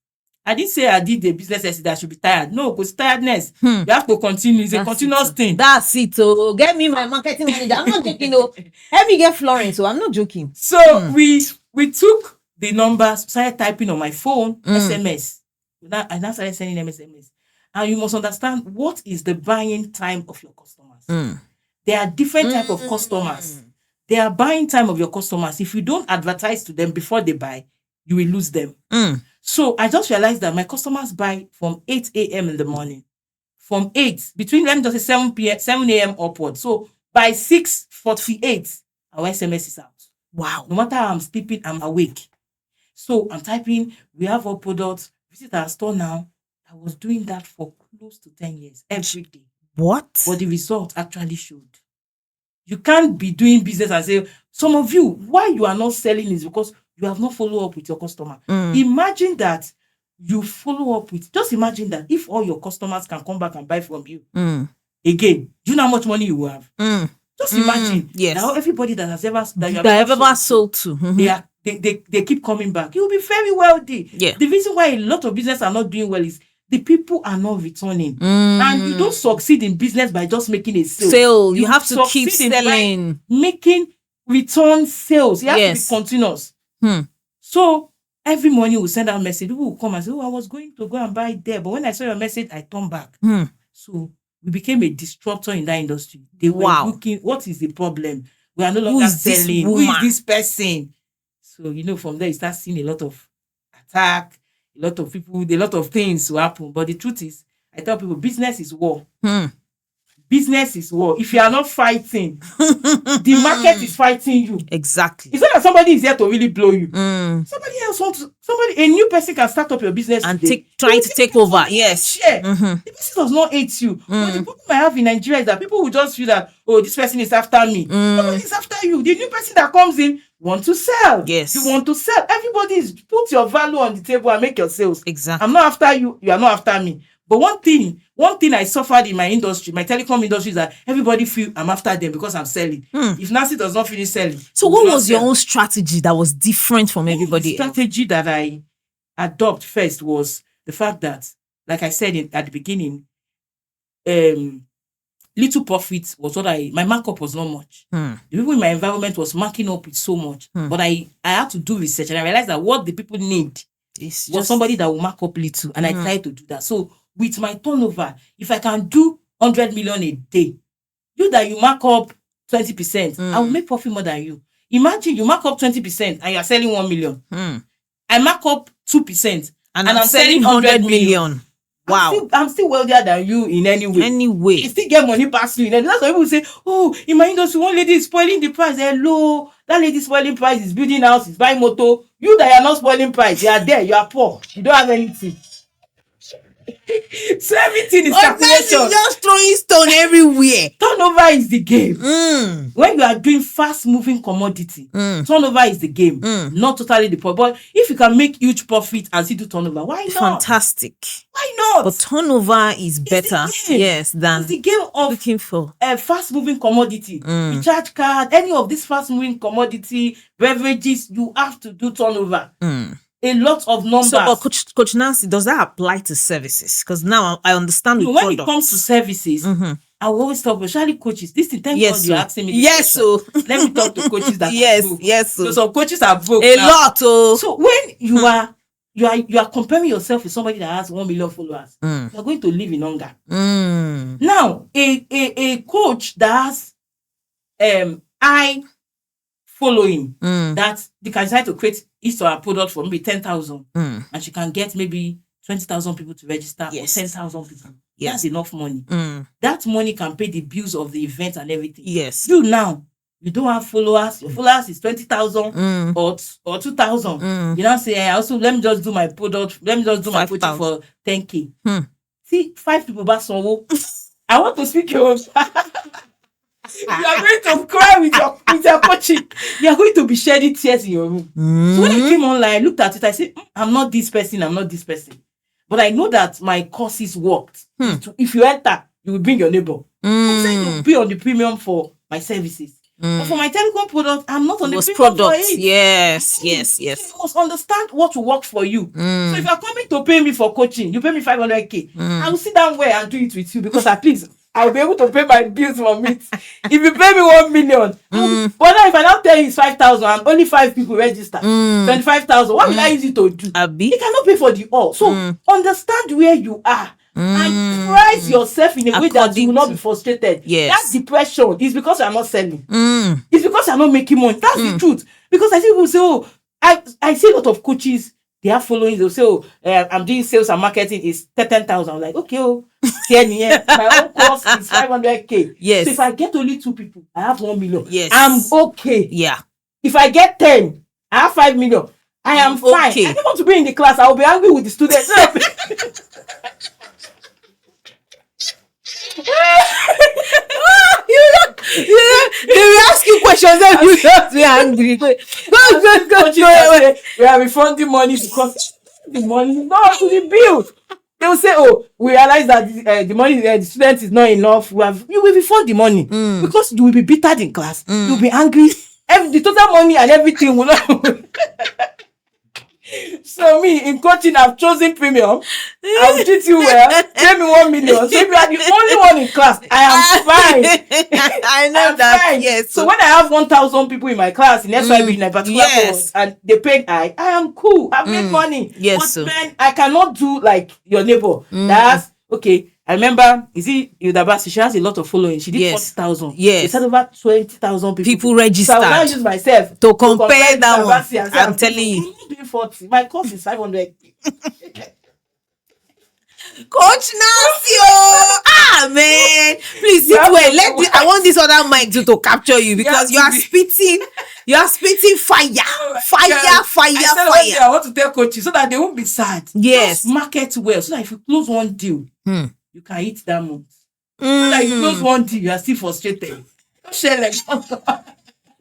[SPEAKER 1] I didn't say I did the business that I should be tired. No, because tiredness, you have to continue. It's a continuous thing.
[SPEAKER 2] That's it. Oh, get me my marketing manager. I'm not joking. Oh, help me get Florence. So I'm not joking.
[SPEAKER 1] So we took the numbers, started typing on my phone, SMS. I now started sending them SMS. And you must understand what is the buying time of your customers. There are different type of customers. They are buying time of your customers. If you don't advertise to them before they buy, you will lose them. So I just realized that my customers buy from 8 a.m. in the morning. From 8, between, let me just say 7 a.m. upward. So by 6:48, our SMS is out.
[SPEAKER 2] Wow.
[SPEAKER 1] No matter how I'm sleeping, I'm awake. So I'm typing, we have our products, visit our store now. I was doing that for close to 10 years, every day.
[SPEAKER 2] What?
[SPEAKER 1] But the result actually showed. You can't be doing business and say, some of you, why you are not selling is because you have not followed up with your customer. Imagine that you follow up with, just imagine that if all your customers can come back and buy from you again, do you know how much money you will have? Just imagine.
[SPEAKER 2] Yes.
[SPEAKER 1] Now everybody that has ever
[SPEAKER 2] sold to,
[SPEAKER 1] they keep coming back. You'll be very wealthy.
[SPEAKER 2] Yeah.
[SPEAKER 1] The reason why a lot of business are not doing well is the people are not returning. And you don't succeed in business by just making a sale.
[SPEAKER 2] You have to keep selling.
[SPEAKER 1] Making return sales. You have to be continuous. So every morning we send out a message. People will come and say, oh, I was going to go and buy there. But when I saw your message, I turned back. So we became a disruptor in that industry. They were looking, what is the problem? We are no longer selling. Who is this person? So, from there, you start seeing a lot of attack, a lot of people, a lot of things will happen. But the truth is, I tell people, business is war. Business is war. If you are not fighting, the market is fighting you.
[SPEAKER 2] Exactly.
[SPEAKER 1] It's not that somebody is here to really blow you. Somebody else a new person can start up your business
[SPEAKER 2] and
[SPEAKER 1] trying
[SPEAKER 2] to take over. Yes.
[SPEAKER 1] Share. The person does not hate you. But the problem I have in Nigeria is that people will just feel that, oh, this person is after me. Nobody is after you. The new person that comes in want to sell.
[SPEAKER 2] Yes.
[SPEAKER 1] You want to sell. Everybody is put your value on the table and make your sales.
[SPEAKER 2] Exactly.
[SPEAKER 1] I'm not after you. You are not after me. But one thing I suffered in my industry, my telecom industry, is that everybody feel I'm after them because I'm selling. If Nancy does not finish selling.
[SPEAKER 2] So what was your own strategy that was different from everybody else?
[SPEAKER 1] The strategy that I adopt first was the fact that, like I said at the beginning, little profit was my markup was not much. The people in my environment was marking up with so much. But I had to do research and I realized that what the people need was somebody that will mark up little. And I tried to do that. So with my turnover, if I can do 100 million a day, you that you mark up 20%, I will make profit more than you. Imagine you mark up 20% and you are selling 1 million. I mark up 2%
[SPEAKER 2] and I'm selling 100 million. Wow.
[SPEAKER 1] I'm still wealthier than you in any way. You still get money past you. That's why people say, oh, in my industry, one lady is spoiling the price. Hello, that lady spoiling price is building house, is buying motor. You that are not spoiling price, you are there, you are poor. You don't have anything. So everything is
[SPEAKER 2] But that's
[SPEAKER 1] calculation.
[SPEAKER 2] just throwing stone everywhere.
[SPEAKER 1] Turnover is the game. When you are doing fast moving commodity, turnover is the game, not totally the point. But if you can make huge profit and still do turnover, why not?
[SPEAKER 2] Fantastic.
[SPEAKER 1] Why not?
[SPEAKER 2] But turnover is better, yes, than
[SPEAKER 1] it's the game of
[SPEAKER 2] looking for
[SPEAKER 1] fast moving commodity. Recharge card, any of these fast moving commodity beverages, you have to do turnover. A lot of numbers.
[SPEAKER 2] So, but Coach Nancy, does that apply to services? Because now I understand the
[SPEAKER 1] when
[SPEAKER 2] products.
[SPEAKER 1] it comes to services, I will always talk, especially coaches. This thing, thank God you're asking me.
[SPEAKER 2] Yes, so
[SPEAKER 1] let me talk to coaches that
[SPEAKER 2] yes,
[SPEAKER 1] are broke.
[SPEAKER 2] yes,
[SPEAKER 1] so some coaches are broke
[SPEAKER 2] a
[SPEAKER 1] now.
[SPEAKER 2] lot. Oh,
[SPEAKER 1] So when you are comparing yourself with somebody that has 1 million followers, you're going to live in hunger. Now, a coach that has high following, that they can decide to create his or her product for maybe 10,000, and she can get maybe 20,000 people to register, or 10,000 people. That's enough money. That money can pay the bills of the event and everything.
[SPEAKER 2] Yes.
[SPEAKER 1] You now, you don't have followers. Your followers is 20,000 or 2,000. You now say, also let me just do my product. Let me just do my coaching for 10K. See, 5 people back somewhere. I want to speak your. You are going to cry with your coaching. You are going to be shedding tears in your room. So when I came online, I looked at it. I said, I'm not this person. I'm not this person. But I know that my courses worked. If you enter, you will bring your neighbor. I said you'll be on the premium for my services. But for my telecom product, I'm not on the premium for it.
[SPEAKER 2] Yes.
[SPEAKER 1] You must understand what will work for you. So if you're coming to pay me for coaching, you pay me 500K. I will sit down where and do it with you, because at least I'll be able to pay my bills from it. If you pay me 1 million, but now if I now tell you it's 5,000 and only 5 people register, 25,000, what will I use it to do? You cannot pay for the all. So understand where you are and price yourself in a way that you will not be frustrated. That depression is because you are not selling. It's because you are not making money. That's the truth. Because I see people say, oh, I see a lot of coaches, they are following, they'll say, oh, I'm doing sales and marketing, is 10,000. I'm like, okay, my own cost is 500K.
[SPEAKER 2] Yes.
[SPEAKER 1] So if I get only 2 people, I have 1 million.
[SPEAKER 2] Yes.
[SPEAKER 1] I'm okay.
[SPEAKER 2] Yeah.
[SPEAKER 1] If I get 10, I have 5 million. I am fine. I don't want to be in the class. I will be angry with the students.
[SPEAKER 2] They will ask you questions and you just be angry.
[SPEAKER 1] We are refunding money because the money is not to the bill. They will say, oh, we realize that the money the student is not enough. You will refund the money because you will be bittered in class. You will be angry. The total money and everything will not. So me, in coaching, I've chosen premium. I will treat you well. Pay me 1 million. So if you are the only one in class, I am fine.
[SPEAKER 2] I know that.
[SPEAKER 1] Fine.
[SPEAKER 2] Yes.
[SPEAKER 1] So when I have 1,000 people in my class in SYBE in a particular course, and they paid I am cool. I've made money.
[SPEAKER 2] Yes.
[SPEAKER 1] But man, I cannot do like your neighbor. That's okay. I remember, Udabasi, she has a lot of following. She did 40,000.
[SPEAKER 2] Yes.
[SPEAKER 1] She said over 20,000
[SPEAKER 2] people registered.
[SPEAKER 1] So I will now use myself
[SPEAKER 2] to compare that one.
[SPEAKER 1] Say,
[SPEAKER 2] I'm telling you.
[SPEAKER 1] I'm doing 40. My course is 500.
[SPEAKER 2] Coach Nancy, man, please sit well. I want this other mic to capture you, because you are spitting fire.
[SPEAKER 1] I want to tell coaches so that they won't be sad.
[SPEAKER 2] Yes.
[SPEAKER 1] Just market well, so that if you close one deal, you can hit that month. So that you close one deal, you are still frustrated. Don't share like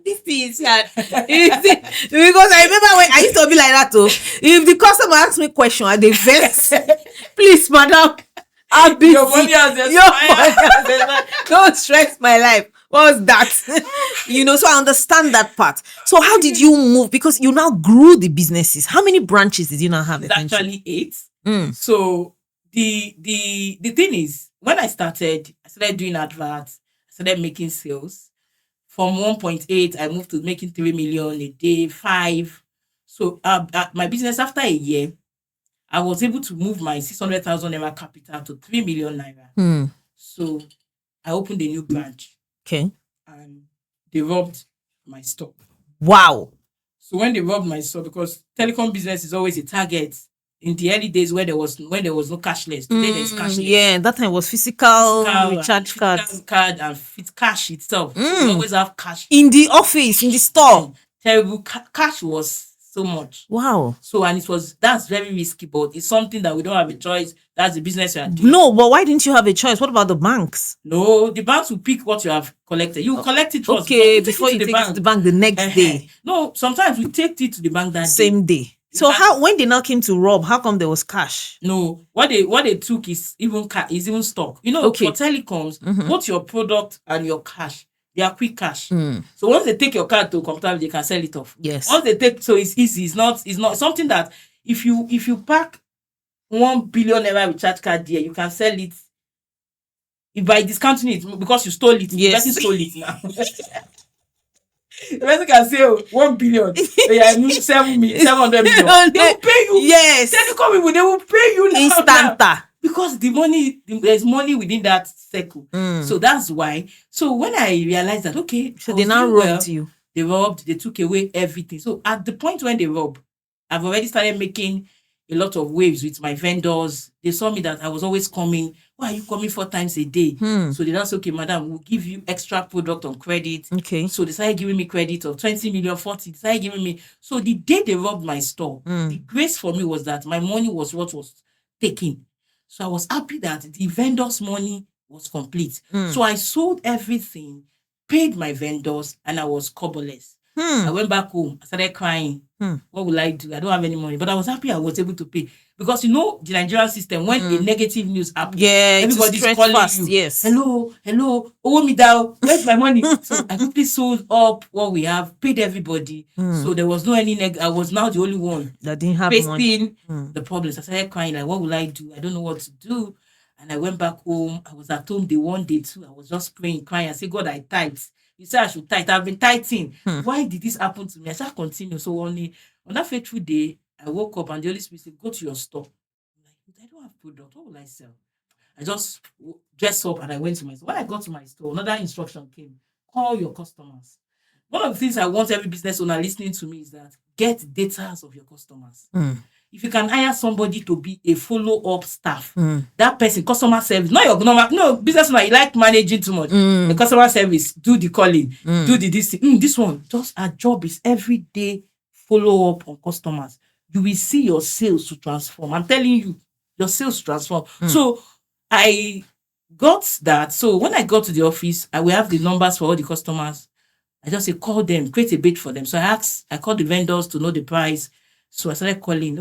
[SPEAKER 2] this is hard. Because I remember when I used to be like that too. If the customer asks me a question at the vex, please, madam, I'll be
[SPEAKER 1] your money has
[SPEAKER 2] don't stress my life. What's that? So I understand that part. So how did you move? Because you now grew the businesses. How many branches did you now have?
[SPEAKER 1] It's actually 8. So the thing is, when I started doing adverts, I started making sales. From 1.8, I moved to making 3 million a day, 5. So my business, after a year, I was able to move my 600,000 naira capital to 3 million naira. So I opened a new branch.
[SPEAKER 2] Okay.
[SPEAKER 1] And they robbed my store.
[SPEAKER 2] Wow.
[SPEAKER 1] So when they robbed my store, because telecom business is always a target. In the early days when there was no cashless, today there's cashless.
[SPEAKER 2] Yeah, that time was physical recharge card
[SPEAKER 1] and cash itself. You always have cash
[SPEAKER 2] in the office, in the store.
[SPEAKER 1] Terrible. Cash was so much.
[SPEAKER 2] Wow.
[SPEAKER 1] So, and that's very risky, but it's something that we don't have a choice. That's the business you are doing.
[SPEAKER 2] No, but why didn't you have a choice? What about the banks?
[SPEAKER 1] No, the banks will pick what you have collected. You collect it first.
[SPEAKER 2] Okay, before you take it to the bank the next day.
[SPEAKER 1] No, sometimes we take it to the bank that
[SPEAKER 2] Same day. So when they now came to rob, how come there was cash?
[SPEAKER 1] No, what they took is even stock. You know, for telecoms, both your product and your cash, they are quick cash. So once they take your card to computer, they can sell it off.
[SPEAKER 2] Yes.
[SPEAKER 1] Once they take, so it's easy. It's not something that if you pack 1 billion naira recharge card there, you can sell it. If by discounting it because you stole it,
[SPEAKER 2] yes,
[SPEAKER 1] the person stole it now. The person can say 1 billion. Yeah, 700 million. They will pay you.
[SPEAKER 2] Yes.
[SPEAKER 1] Telecom people, they will pay you now.
[SPEAKER 2] Instanta.
[SPEAKER 1] Because there's money within that circle. So that's why. So when I realized that, okay,
[SPEAKER 2] so they now robbed you.
[SPEAKER 1] They robbed, they took away everything. So at the point when they robbed, I've already started making a lot of waves with my vendors. They saw me that I was always coming. Why are you coming 4 times a day? So they now say, okay, madam, we'll give you extra product on credit.
[SPEAKER 2] Okay.
[SPEAKER 1] So they started giving me credit of 20 million, 40. They started giving me. So the day they robbed my store, the grace for me was that my money was what was taken. So I was happy that the vendors' money was complete. So I sold everything, paid my vendors, and I was coverless. I went back home. I started crying. What will I do? I don't have any money. But I was happy I was able to pay. Because you know the Nigerian system, when a negative news happens, everybody's calling
[SPEAKER 2] fast,
[SPEAKER 1] you.
[SPEAKER 2] Yes.
[SPEAKER 1] Hello, owe me down. Where's my money? So I quickly sold up what we have, paid everybody. So there was no any I was now the only one
[SPEAKER 2] that didn't have
[SPEAKER 1] facing the problems. I started crying like, what will I do? I don't know what to do. And I went back home. I was at home day 1, day 2. I was just praying, crying. I said, God, I tithe. You said I should tithe. I've been tithing. Why did this happen to me? I said, continue. So on that fateful day, I woke up and the Holy Spirit said, go to your store. I'm like, I don't have product. What will I sell? I just dressed up and I went to my store. When I got to my store, another instruction came. Call your customers. One of the things I want every business owner listening to me is that get data of your customers. If you can hire somebody to be a follow-up staff, that person, customer service, not your normal, no, business owner, you like managing too much. The customer service, do the calling, do the this thing. This one, just our job is every day follow-up on customers. You will see your sales to transform. I'm telling you, your sales to transform. So I got that. So when I got to the office, I will have the numbers for all the customers. I just say, call them, create a bid for them. So I called the vendors to know the price. So I started calling,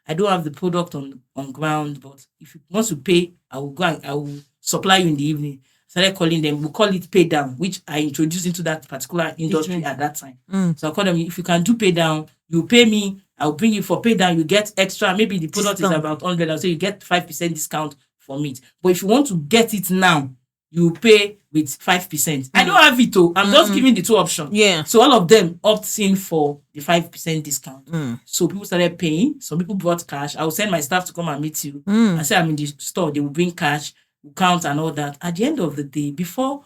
[SPEAKER 1] I don't have the product on ground, but if you want to pay, I will go and I will supply you in the evening. I started calling them. We'll call it pay down, which I introduced into that particular industry at that time. So I called them, if you can do pay down, you pay me, I'll bring you for pay down, you get extra. Maybe the product is about 100, I'll say you get 5% discount from it. But if you want to get it now, you pay with 5%. I don't have it though. I'm just giving the 2 options.
[SPEAKER 2] Yeah.
[SPEAKER 1] So all of them opt in for the 5% discount. So people started paying. Some people brought cash. I will send my staff to come and meet you. I say I'm in the store. They will bring cash, will count and all that. At the end of the day, before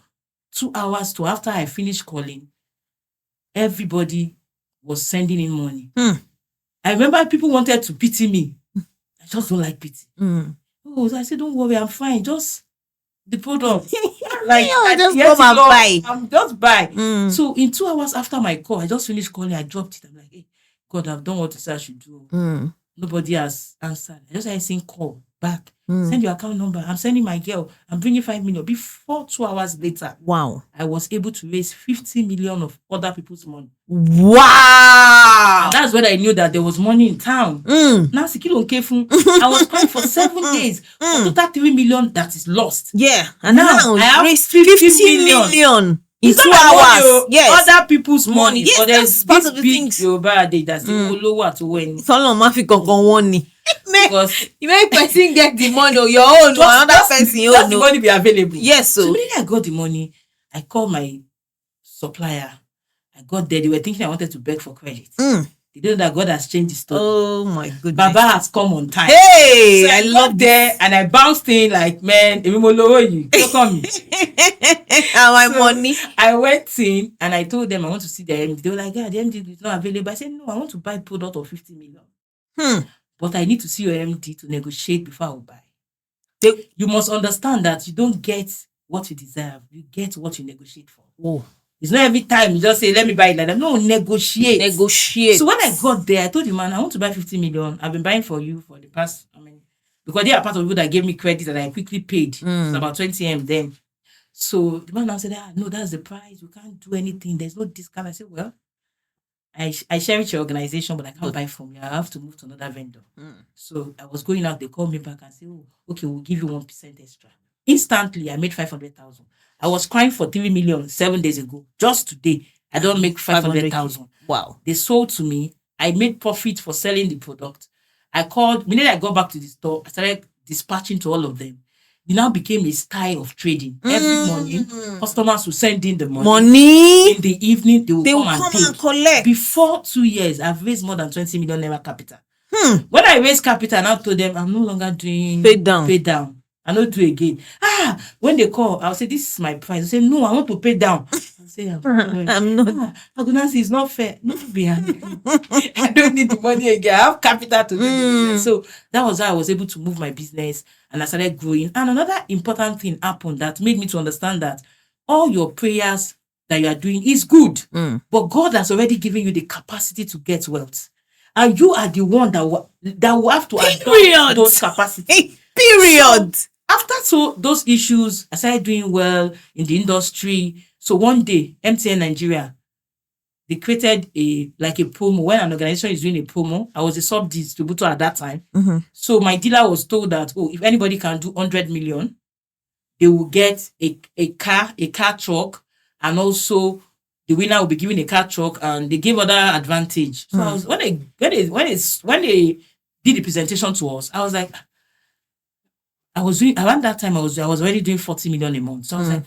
[SPEAKER 1] 2 hours to after I finished calling, everybody was sending in money. I remember people wanted to pity me. I just don't like pity. So I said, don't worry, I'm fine. Just the product. Like,
[SPEAKER 2] just come and buy.
[SPEAKER 1] I'm just buy. So in 2 hours after my call, I just finished calling. I dropped it. I'm like, hey, God, I've done what you said I should do. Nobody has answered. I just started saying, call back. Send your account number. I'm sending my girl. I'm bringing 5 million. Before 2 hours later,
[SPEAKER 2] wow,
[SPEAKER 1] I was able to raise 50 million of other people's money.
[SPEAKER 2] Wow.
[SPEAKER 1] And that's when I knew that there was money in town. Nancy Kilo Kefun. I was crying for 7 days. For total 3 million that is lost.
[SPEAKER 2] Yeah. And now
[SPEAKER 1] I have
[SPEAKER 2] raised 50 million. In 2 hours.
[SPEAKER 1] Yes. Other people's money.
[SPEAKER 2] Yes,
[SPEAKER 1] But there's
[SPEAKER 2] that's part
[SPEAKER 1] this
[SPEAKER 2] of the
[SPEAKER 1] big
[SPEAKER 2] things.
[SPEAKER 1] Yoruba day that's the Olowo to win.
[SPEAKER 2] Solon Mafi Kokon money.
[SPEAKER 1] Because
[SPEAKER 2] You make person get the money or your own or another person
[SPEAKER 1] just the
[SPEAKER 2] own.
[SPEAKER 1] money be available.
[SPEAKER 2] Yes, so
[SPEAKER 1] Immediately I got the money. I called my supplier. I got there. They were thinking I wanted to beg for credit. They don't know that God has changed the story.
[SPEAKER 2] oh my goodness.
[SPEAKER 1] Baba has come on time.
[SPEAKER 2] Hey,
[SPEAKER 1] So I love there and I bounced in like, man, you come me.
[SPEAKER 2] And my
[SPEAKER 1] So
[SPEAKER 2] money.
[SPEAKER 1] I went in and I told them I want to see the MD. They were like, yeah, the MD is not available. I said, no, I want to buy a product of 50 million. But I need to see your MD to negotiate before I will buy. You must understand that you don't get what you deserve. You get what you negotiate for.
[SPEAKER 2] Oh.
[SPEAKER 1] It's not every time you just say, let me buy it like that. No, negotiate. So when I got there, I told the man, I want to buy 50 million. I've been buying for you for the past, because they are part of people that gave me credit that I quickly paid. It's about 20 M then. So the man now said, no, that's the price. We can't do anything. There's no discount. I said, well, I cherish your organization, but I can't buy from you. I have to move to another vendor. So I was going out. They called me back and said, oh, okay, we'll give you 1% extra. Instantly, I made 500,000. I was crying for 3 million 7 days ago. Just today, I don't make 500,000.
[SPEAKER 2] Wow.
[SPEAKER 1] They sold to me. I made profit for selling the product. I called, the minute I got back to the store, I started dispatching to all of them. It now became a style of trading. Every morning, customers will send in the money. In the evening, they will come and
[SPEAKER 2] collect.
[SPEAKER 1] Before 2 years, I've raised more than 20 million naira capital. When I raised capital, I now told them, I'm no longer doing pay down. I don't do again. When they call, I'll say, this is my price. I'll say, no, I want to pay down. I'll say, I'm not. Nancy, it's not fair. No, I don't need the money again. I have capital to do this. So that was how I was able to move my business and I started growing. And another important thing happened that made me to understand that all your prayers that you are doing is good, but God has already given you the capacity to get wealth. And you are the one that will have to adopt those capacities.
[SPEAKER 2] Period.
[SPEAKER 1] So, after those issues, I started doing well in the industry. So one day, MTN Nigeria, they created a promo. When an organization is doing a promo, I was a sub-distributor at that time. So my dealer was told that, if anybody can do 100 million, they will get a car truck, and also the winner will be given a car truck, and they gave other advantage. So I was, when they did the presentation to us, I was like, I was doing around that time. I was already doing 40 million a month. So I was like,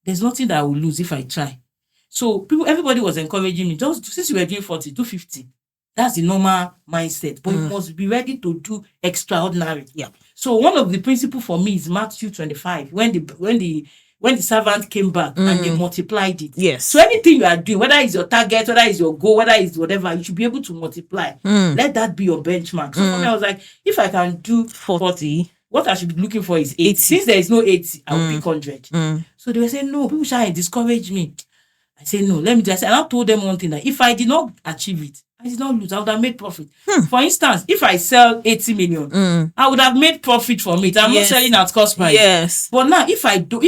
[SPEAKER 1] there's nothing that I will lose if I try. So everybody was encouraging me. Just since you were doing 40, do 50. That's the normal mindset. But you must be ready to do extraordinary.
[SPEAKER 2] Yeah.
[SPEAKER 1] So one of the principles for me is Matthew 25. When the servant came back and they multiplied it.
[SPEAKER 2] Yes.
[SPEAKER 1] So anything you are doing, whether it's your target, whether it's your goal, whether it's whatever, you should be able to multiply. Let that be your benchmark. So for me, I was like, if I can do 40, what I should be looking for is 80. Since there is no 80, I will pick 100. So they were saying, no, people shall discourage me. I said, no, let me do it. And I told them one thing, that if I did not achieve it, I did not lose. I would have made profit. For instance, if I sell 80 million, I would have made profit from it. I'm not selling at cost price.
[SPEAKER 2] Yes.
[SPEAKER 1] But now, if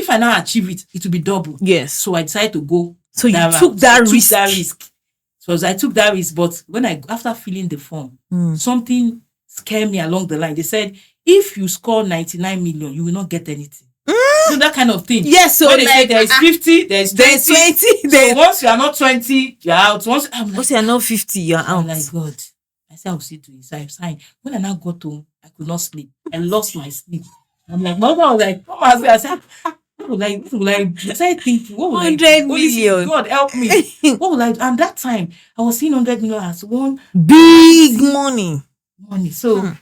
[SPEAKER 1] I now achieve it, it will be double.
[SPEAKER 2] Yes.
[SPEAKER 1] So I decided to go.
[SPEAKER 2] So you took that risk.
[SPEAKER 1] So I took that risk. But after filling the form, something scared me along the line. They said, if you score 99 million, you will not get anything. So that kind of thing.
[SPEAKER 2] Yes, so
[SPEAKER 1] when they say there is 50, there is 20. So once you are not 20, you're out. Once
[SPEAKER 2] you are not 50, you're out.
[SPEAKER 1] I'm like, God. I said, I'll see to it. So I signed. When I now got home, I could not sleep. I lost my sleep. I'm like, my mother was like, come on. I said, what would I started thinking, what would
[SPEAKER 2] 100 million.
[SPEAKER 1] God help me. What would I do? And that time, I was seeing 100 million as one
[SPEAKER 2] big money.
[SPEAKER 1] So I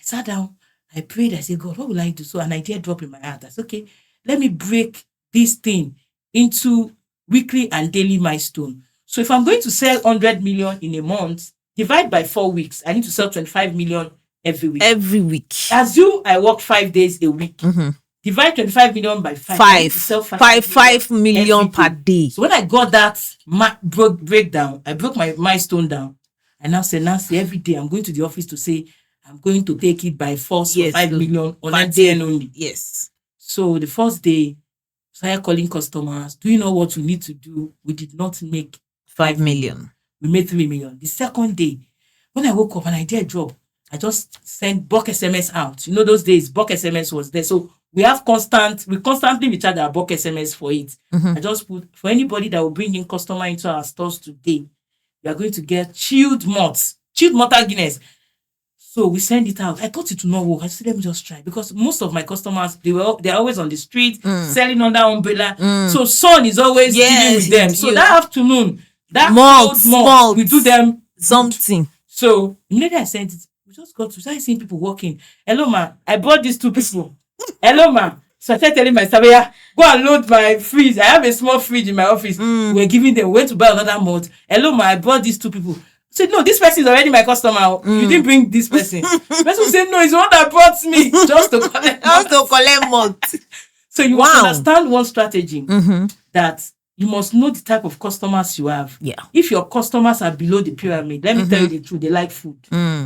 [SPEAKER 1] sat down. I prayed. I said, God, what will I do? So an idea dropped in my heart. I said, okay, let me break this thing into weekly and daily milestone. So if I'm going to sell 100 million in a month, divide by 4 weeks. I need to sell 25 million every week.
[SPEAKER 2] Every week.
[SPEAKER 1] Assume I work 5 days a week. Divide 25 million by 5.
[SPEAKER 2] Five million per day.
[SPEAKER 1] So when I got that breakdown, I broke my milestone down. I now say, Nancy, every day I'm going to the office to say, I'm going to take it by force for 5 million on a day only.
[SPEAKER 2] Yes.
[SPEAKER 1] So the first day, started calling customers. Do you know what we need to do? We did not make
[SPEAKER 2] 5 million.
[SPEAKER 1] We made 3 million. The second day, when I woke up, an idea dropped. I just sent bulk SMS out. You know, those days, bulk SMS was there. So we constantly recharge our bulk SMS for it. I just put, for anybody that will bring in customer into our stores today, we are going to get chilled malts Guinness. So we send it out. I thought it would not work. I said, let me just try. Because most of my customers, they're always on the street, selling under umbrella. So sun is always dealing with them. So that afternoon, that malt, we do them
[SPEAKER 2] something.
[SPEAKER 1] So immediately I sent it. We just got to start seeing people walking. Hello, ma. I brought these 2 people. Hello, ma. So I started telling my staff, go and load my fridge. I have a small fridge in my office. We're giving them, went to buy another malt. Hello, ma. I brought these 2 people. I said, no, this person is already my customer. You didn't bring this person. The person said, no, it's the one that brought me just to collect
[SPEAKER 2] malt.
[SPEAKER 1] So you must understand one strategy that you must know the type of customers you have.
[SPEAKER 2] Yeah.
[SPEAKER 1] If your customers are below the pyramid, let me tell you the truth, they like food.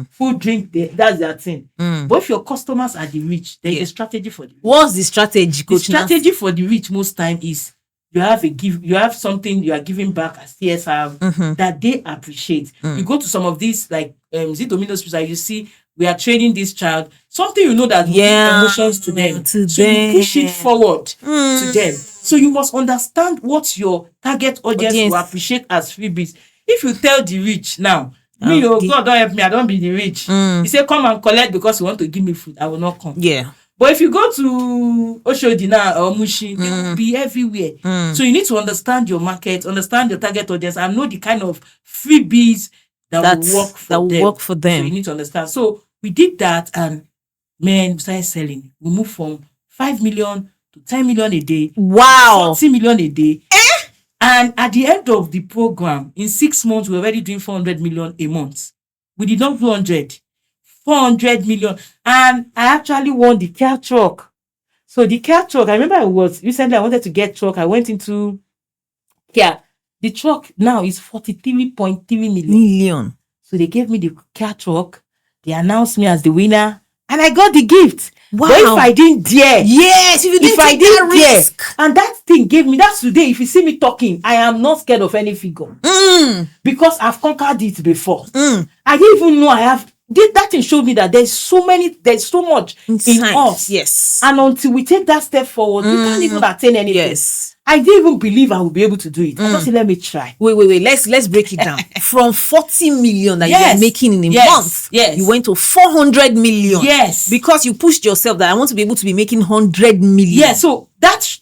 [SPEAKER 1] Food, drink, that's their thing. But if your customers are the rich, there's a strategy for them.
[SPEAKER 2] What's the strategy, Coach?
[SPEAKER 1] The strategy for the rich most time is you have something you are giving back as CSR that they appreciate. You go to some of these, like Domino's Pizza, you see we are training this child, something you know that will give emotions to them. So you push it forward to them. So you must understand what your target audience will appreciate as freebies. If you tell the rich now, God don't help me, I don't be the rich. You say come and collect because you want to give me food, I will not come.
[SPEAKER 2] Yeah.
[SPEAKER 1] But if you go to Oshodina or Mushi, they will be everywhere. So you need to understand your market, understand your target audience, and know the kind of freebies that will work for them. So you need to understand. So we did that, and we started selling. We moved from 5 million to 10 million a day.
[SPEAKER 2] Wow.
[SPEAKER 1] 40 million a day. And at the end of the program, in 6 months, we were already doing 400 million a month. We did not do 100. 400 million. And I actually won the car truck. So the car truck, I remember I wanted to get truck. I went into care. The truck now is 43.3 million. So they gave me the car truck. They announced me as the winner. And I got the gift. Wow. But if I didn't dare.
[SPEAKER 2] Yes, if I didn't risk.
[SPEAKER 1] And that thing gave me, that's today. If you see me talking, I am not scared of any figure. Because I've conquered it before. I didn't even know I have. That thing showed me that there's so much in us.
[SPEAKER 2] Yes.
[SPEAKER 1] And until we take that step forward, we can't even attain anything.
[SPEAKER 2] Yes.
[SPEAKER 1] I didn't even believe I would be able to do it. I just said, let me try.
[SPEAKER 2] Wait. Let's break it down. From 40 million that you are making in a month, you went to 400 million.
[SPEAKER 1] Yes.
[SPEAKER 2] Because you pushed yourself that I want to be able to be making 100 million.
[SPEAKER 1] Yeah. So that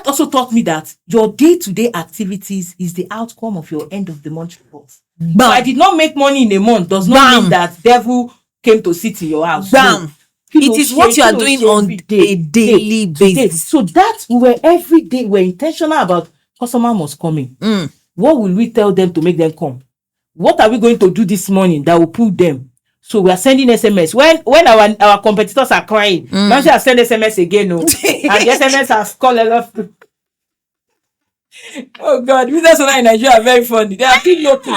[SPEAKER 1] also taught me that your day-to-day activities is the outcome of your end of the month report. So I did not make money in a month. Does not mean that devil came to sit in your house.
[SPEAKER 2] No. It is what you are doing on a daily basis.
[SPEAKER 1] So that every day we're intentional about customer must come in. What will we tell them to make them come? What are we going to do this morning that will pull them? So we are sending SMS. When our competitors are crying, Nancy has sent SMS again. And the SMS has called a lot of. Oh God, business owners in Nigeria are very funny. They are too local.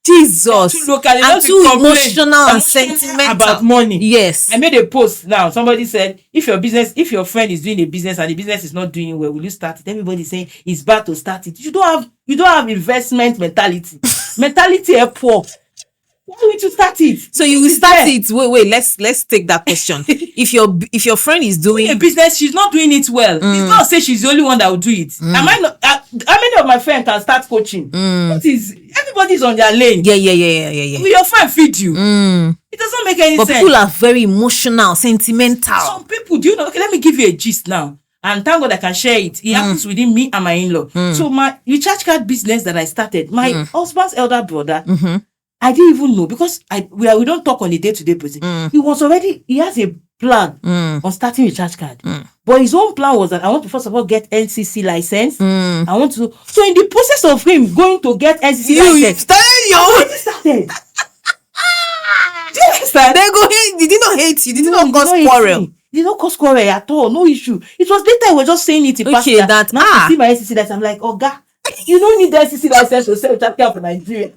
[SPEAKER 2] Jesus.
[SPEAKER 1] Too local.
[SPEAKER 2] And too emotional and sentimental
[SPEAKER 1] about money.
[SPEAKER 2] Yes.
[SPEAKER 1] I made a post now. Somebody said, if your friend is doing a business and the business is not doing well, will you start it? Everybody is saying it's bad to start it. You don't have investment mentality. Mentality is poor. Why would you start it?
[SPEAKER 2] So you will start it. Wait. Let's take that question. If your friend is doing
[SPEAKER 1] a business, she's not doing it well. It's not say she's the only one that will do it. Am I not? How many of my friends can start coaching? What is everybody's on their lane?
[SPEAKER 2] Yeah.
[SPEAKER 1] Will your friend feed you? It doesn't make any sense.
[SPEAKER 2] But people are very emotional, sentimental.
[SPEAKER 1] Some people, do you know? Okay, let me give you a gist now. And thank God I can share it. It happens within me and my in-law. So my recharge card business that I started, my husband's elder brother. I didn't even know because we don't talk on a day-to-day basis. He has a plan on starting recharge card. But his own plan was that I want to first of all get NCC license. So in the process of him going to get NCC license, I started.
[SPEAKER 2] They go hate. Did he not hate you? Did he not cause quarrel?
[SPEAKER 1] Did not cause quarrel at all. No issue. It was later I was just saying it.
[SPEAKER 2] Okay, that
[SPEAKER 1] now to see my NCC license, I'm like, oh God, you don't need the NCC license to sell recharge card for Nigeria.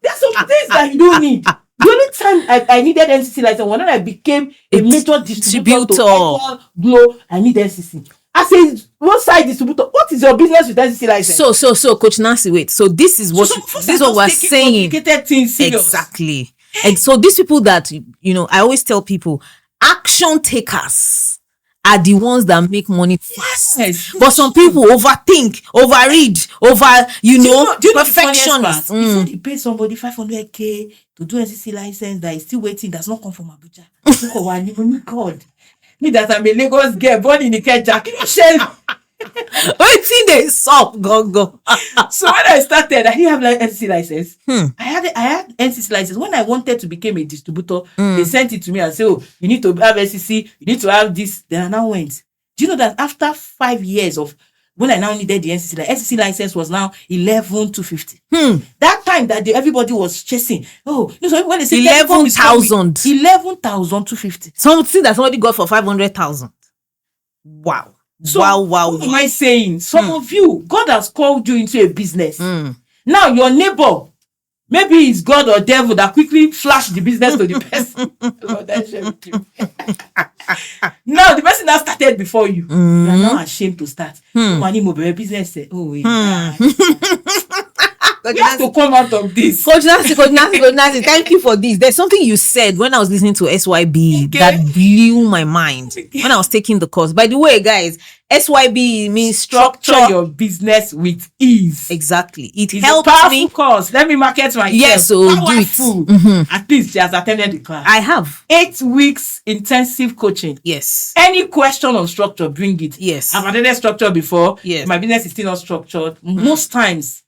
[SPEAKER 1] There's some things that you don't need. The only time I needed NCC license when I became a major distributor to Glow, I need NCC. As a roadside distributor, what is your business with NCC license?
[SPEAKER 2] So Coach Nancy, wait. So this is what we're saying. Exactly. And so these people that I always tell people, action takers are the ones that make money fast. Yes. But some people overthink, overread, perfectionist.
[SPEAKER 1] Before they pay somebody 500K to do NCC license that is still waiting, that's not come from Abuja. God. Me that I'm a Lagos girl born in the Ikeja.
[SPEAKER 2] Waiting they suck, go.
[SPEAKER 1] So when I started, I didn't have NCC license. I had NCC license. When I wanted to become a distributor, they sent it to me and said, "Oh, you need to have NCC. You need to have this." Then I now went. Do you know that after 5 years of when I now needed the NCC license was now 11,250. That time that everybody was chasing. Oh, so when they say
[SPEAKER 2] 11,000,
[SPEAKER 1] 11,250.
[SPEAKER 2] Something that somebody got for 500,000. Wow.
[SPEAKER 1] So
[SPEAKER 2] wow.
[SPEAKER 1] what am I saying? Some of you, God has called you into a business. Now your neighbor, maybe it's God or devil that quickly flashed the business to the person. Lord, I share with you. Now the person that started before you, you are now ashamed to start. Money mobile business. Oh, yeah. We have to come out of this.
[SPEAKER 2] Coach Nancy, thank you for this. There's something you said when I was listening to SYBE that blew my mind when I was taking the course. By the way, guys, SYBE means structure
[SPEAKER 1] your business with ease.
[SPEAKER 2] Exactly. It's
[SPEAKER 1] helped a powerful me. Course. Let me market myself.
[SPEAKER 2] Yes, so
[SPEAKER 1] powerful. Do it. At least she has attended the class.
[SPEAKER 2] I have
[SPEAKER 1] 8 weeks intensive coaching.
[SPEAKER 2] Yes.
[SPEAKER 1] Any question on structure, bring it.
[SPEAKER 2] Yes.
[SPEAKER 1] I've attended structure before.
[SPEAKER 2] Yes.
[SPEAKER 1] My business is still not structured. Most times,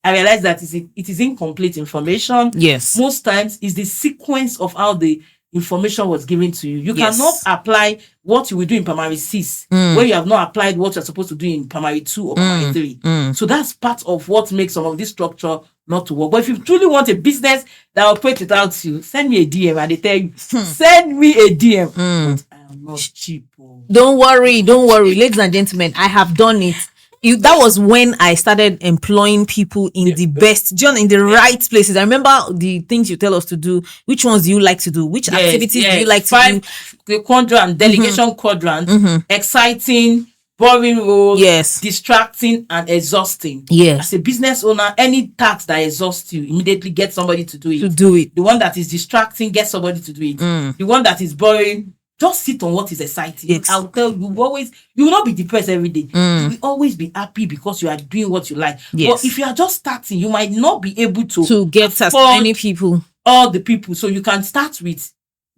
[SPEAKER 1] I realize that it is incomplete information.
[SPEAKER 2] Yes.
[SPEAKER 1] Most times, it's the sequence of how the information was given to you. You cannot apply what you will do in primary 6 where you have not applied what you're supposed to do in primary 2 or primary 3. So that's part of what makes some of this structure not to work. But if you truly want a business that operates without you, send me a DM and they tell you, send me a DM. But I am not cheap.
[SPEAKER 2] Don't worry, ladies and gentlemen. I have done it. That was when I started employing people in the best, in the right places. I remember the things you tell us to do. Which ones do you like to do? Which activities do you like to do?
[SPEAKER 1] The quadrant, delegation quadrant, exciting, boring role, distracting and exhausting.
[SPEAKER 2] Yes.
[SPEAKER 1] As a business owner, any task that exhausts you, immediately get somebody to do it. The one that is distracting, get somebody to do it. The one that is boring, just sit on what is exciting. Yes. I'll tell you, you will not be depressed every day. You will always be happy because you are doing what you like. Yes. But if you are just starting, you might not be able to
[SPEAKER 2] get as many people.
[SPEAKER 1] All the people. So you can start with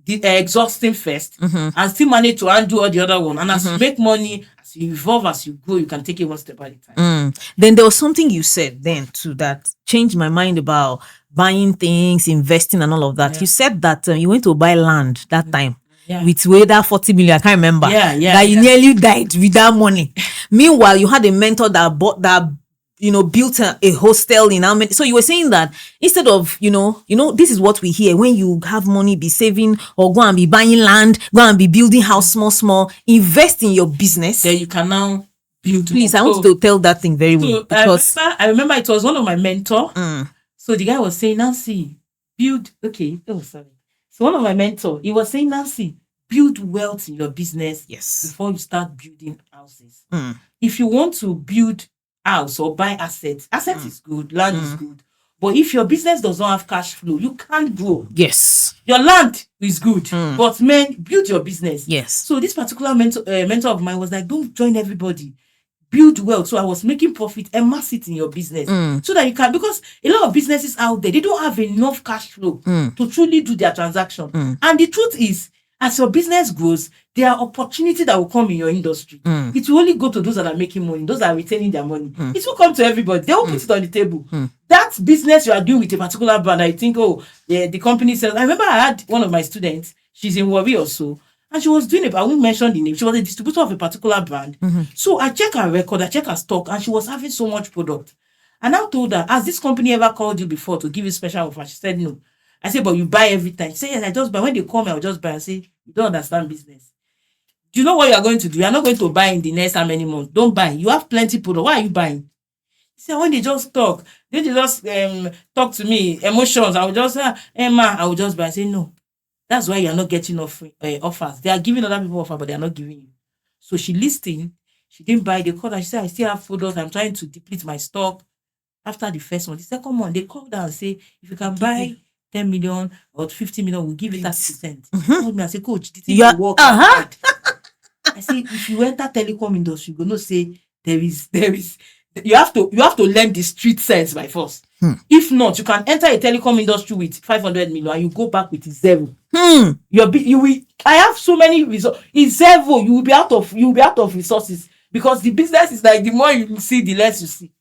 [SPEAKER 1] the exhausting first and still manage to undo all the other one. And as you make money, as you evolve, as you grow, you can take it one step at a time.
[SPEAKER 2] Then there was something you said then too that changed my mind about buying things, investing and all of that. You said that you went to buy land that time. With that 40 million, I can't remember. That you nearly died with that money. Meanwhile, you had a mentor that bought that, built a hostel in how many. So you were saying that instead of, this is what we hear. When you have money, be saving or go and be buying land, go and be building house small, invest in your business.
[SPEAKER 1] Then you can now build.
[SPEAKER 2] Please, I want to tell that thing very well. Because
[SPEAKER 1] I remember it was one of my mentors. So the guy was saying, Nancy, build. Okay. Oh, sorry. So one of my mentors, he was saying, Nancy, build wealth in your business before you start building houses. If you want to build house or buy assets is good, land is good. But if your business does not have cash flow, you can't grow.
[SPEAKER 2] Yes.
[SPEAKER 1] Your land is good, but build your business.
[SPEAKER 2] Yes.
[SPEAKER 1] So this particular mentor of mine was like, don't join everybody. Build wealth. So I was making profit, immerse it in your business so that you can, because a lot of businesses out there, they don't have enough cash flow to truly do their transaction. And the truth is, as your business grows, there are opportunities that will come in your industry. It will only go to those that are making money, those that are retaining their money. It will come to everybody. They will put it on the table. That business you are doing with a particular brand, I think, the company sells. I remember I had one of my students, she's in Warri or so, and she was doing I won't mention the name. She was a distributor of a particular brand. So I check her record, I check her stock, and she was having so much product. And I told her, has this company ever called you before to give you special offer? She said no. I said, but you buy every time. She said, yes, I just buy. When they call me, I'll just buy. I say, you don't understand business. Do you know what you are going to do? You are not going to buy in the next how many months. Don't buy. You have plenty product. Why are you buying? She said, when they just talk, they just talk to me, emotions, I will just say, Emma, I will just buy. I say, no. That's why you are not getting offers. They are giving other people offers, but they are not giving you. So she listened. She didn't buy. They called her. She said, I still have products. I'm trying to deplete my stock. After the first one, the second one, they called her and say, if you can buy 10 million or 50 million, we'll give you 30%. Told me, I said, Coach, the thing will work hard. I say, if you enter telecom industry, you're going to say there is you have to learn the street sense by force. If not, you can enter a telecom industry with 500 million and you go back with zero. You will. I have so many results. It's zero. You will be out of resources because the business is like the more you see, the less you see.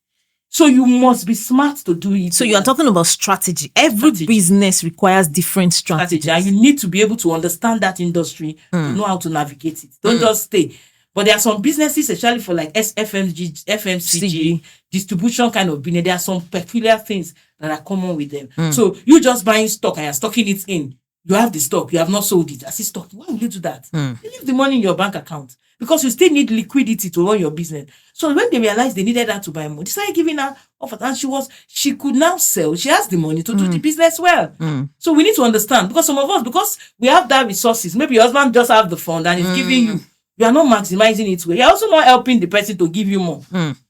[SPEAKER 1] So you must be smart to do it.
[SPEAKER 2] So you are talking about strategy. Every business requires different strategies.
[SPEAKER 1] And you need to be able to understand that industry to know how to navigate it. Don't just stay. But there are some businesses, especially for like FMCG, distribution kind of business. There are some peculiar things that are common with them. So you just buying stock and you're stocking it in. you have the stock, you have not sold it. I said, stock, why would you do that? You leave the money in your bank account because you still need liquidity to run your business. So when they realized they needed her to buy more, they started giving her offers, and she could now sell. She has the money to do the business well. So we need to understand, because some of us, because we have that resources, maybe your husband just have the fund and is giving you are not maximizing it well. You're also not helping the person to give you more.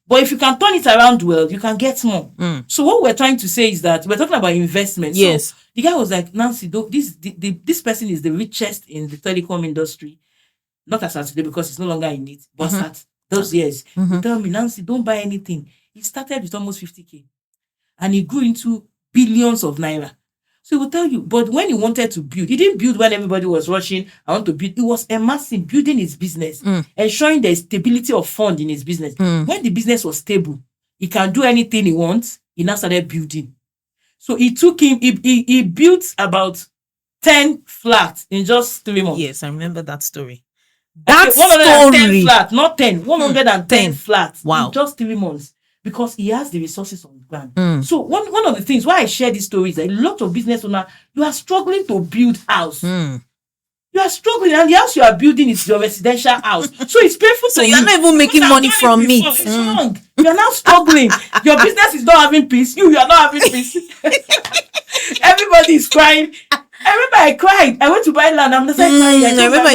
[SPEAKER 1] But if you can turn it around well, you can get more. So what we're trying to say is that we're talking about investment.
[SPEAKER 2] Yes.
[SPEAKER 1] So the guy was like, Nancy, this person is the richest in the telecom industry. Not as at today, because he's no longer in it, but at those years. He told me, Nancy, don't buy anything. He started with almost 50K. And he grew into billions of naira. So he will tell you, but when he wanted to build, he didn't build when everybody was rushing, I want to build. It was amassing, building his business, ensuring the stability of fund in his business. When the business was stable, he can do anything he wants. He now started building. So it took him, he built about 10 flats in just 3 months.
[SPEAKER 2] Yes, I remember that story.
[SPEAKER 1] That 110 flats, not 10, 110 flats in just 3 months. Because he has the resources on the ground. So one of the things why I share this story is that a lot of business owners, you are struggling to build house. You are struggling, and the house you are building is your residential house. So it's painful.
[SPEAKER 2] So you're not even making money from it.
[SPEAKER 1] It's wrong. You are now struggling. Your business is not having peace. You are not having peace. Everybody is crying. I remember I cried. I went to buy land. I'm just like crying. I remember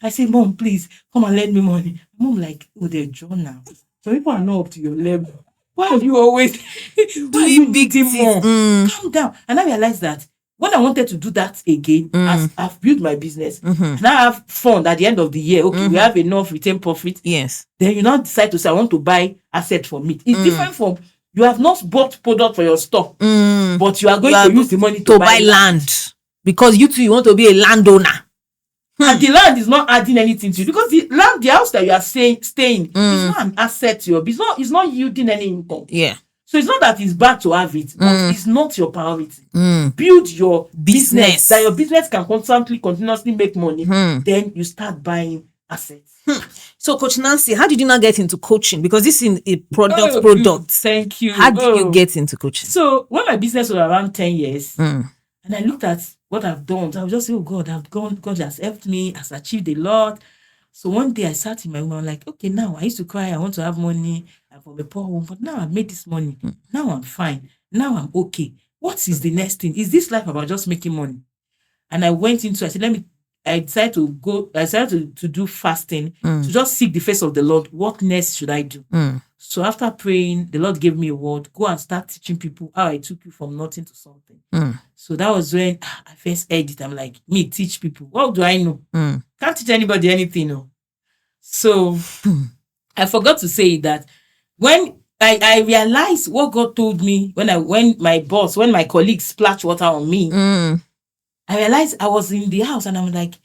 [SPEAKER 1] I said, Mom, please come and lend me money. Mom like, oh, they're drawn now. So people are not up to your level. Why are you always doing big more? Calm down. And I realized that when I wanted to do that again, as I've built my business, and I have fund at the end of the year, okay, we have enough retained profit.
[SPEAKER 2] Yes.
[SPEAKER 1] Then you now decide to say, I want to buy asset from it. It's different from, you have not bought product for your store, but you are going to use the money to buy land.
[SPEAKER 2] Because you want to be a landowner.
[SPEAKER 1] And the land is not adding anything to you, because the house that you are staying is not an asset to your business. It's not yielding any income.
[SPEAKER 2] Yeah.
[SPEAKER 1] So it's not that it's bad to have it, but it's not your priority. Build your business that your business can continuously make money. Then you start buying assets.
[SPEAKER 2] So, Coach Nancy, how did you not get into coaching? Because this is a product.
[SPEAKER 1] Thank you.
[SPEAKER 2] How did you get into coaching?
[SPEAKER 1] So when my business was around 10 years, and I looked at what I've done, so I was just saying, oh God, God has helped me, has achieved a lot. So one day I sat in my room, I'm like, okay, now I used to cry, I want to have money, I'm from a poor home, but now I've made this money. Now I'm fine. Now I'm okay. What is the next thing? Is this life about just making money? And I went into, I decided to do fasting, to just seek the face of the Lord. What next should I do? So after praying, the Lord gave me a word, go and start teaching people how I took you from nothing to something. So that was when I first heard it. I'm like, me, teach people. What do I know? Can't teach anybody anything. No. So I forgot to say that when I realized what God told me, when my colleagues splashed water on me, I realized I was in the house and I'm like,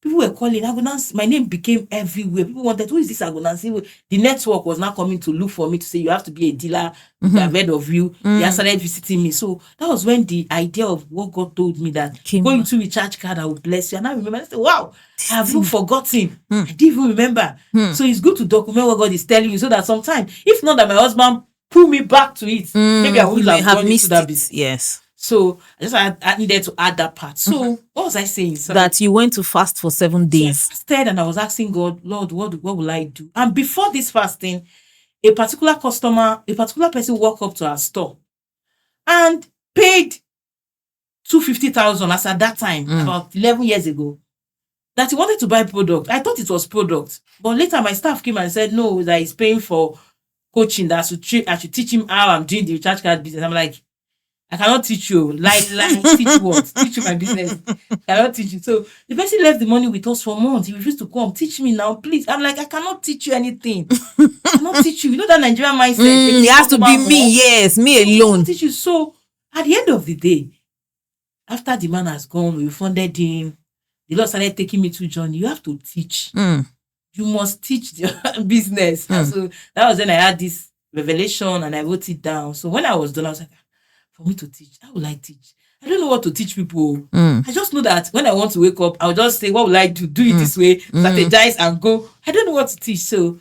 [SPEAKER 1] people were calling Agonance. My name became everywhere. People wanted, who is this Agonance? The network was now coming to look for me to say, you have to be a dealer. I've heard of you. They started visiting me. So that was when the idea of what God told me that going to recharge card, I will bless you. And I remember, I said, wow, I have not forgotten. I didn't even remember. So it's good to document what God is telling you, so that sometimes, if not that my husband pull me back to it, maybe I would have missed that business.
[SPEAKER 2] Yes.
[SPEAKER 1] So I needed to add that part. So what was I saying? Sorry.
[SPEAKER 2] That you went to fast for 7 days.
[SPEAKER 1] So I fasted and I was asking God, Lord, what will I do? And before this fasting, a particular person walked up to our store and paid 250,000 as at that time, about 11 years ago, that he wanted to buy product. I thought it was product. But later my staff came and said, no, that he's paying for coaching, that I should teach him how I'm doing the recharge card business. I'm like, I cannot teach you. Teach what? Teach you my business. I cannot teach you. So the person left the money with us for months. He refused to come. Teach me now, please. I'm like, I cannot teach you anything. I cannot teach you. You know that Nigerian mindset.
[SPEAKER 2] It has to be me. Yes, me alone.
[SPEAKER 1] I teach you. So at the end of the day, after the man has gone, we funded him. The Lord started taking me to journey. You have to teach. You must teach the business. And so that was when I had this revelation and I wrote it down. So when I was done, I was like, for me to teach, how will I teach? I don't know what to teach people. I just know that when I want to wake up, I'll just say, what will I do? Do it this way, strategize and go. I don't know what to teach. So,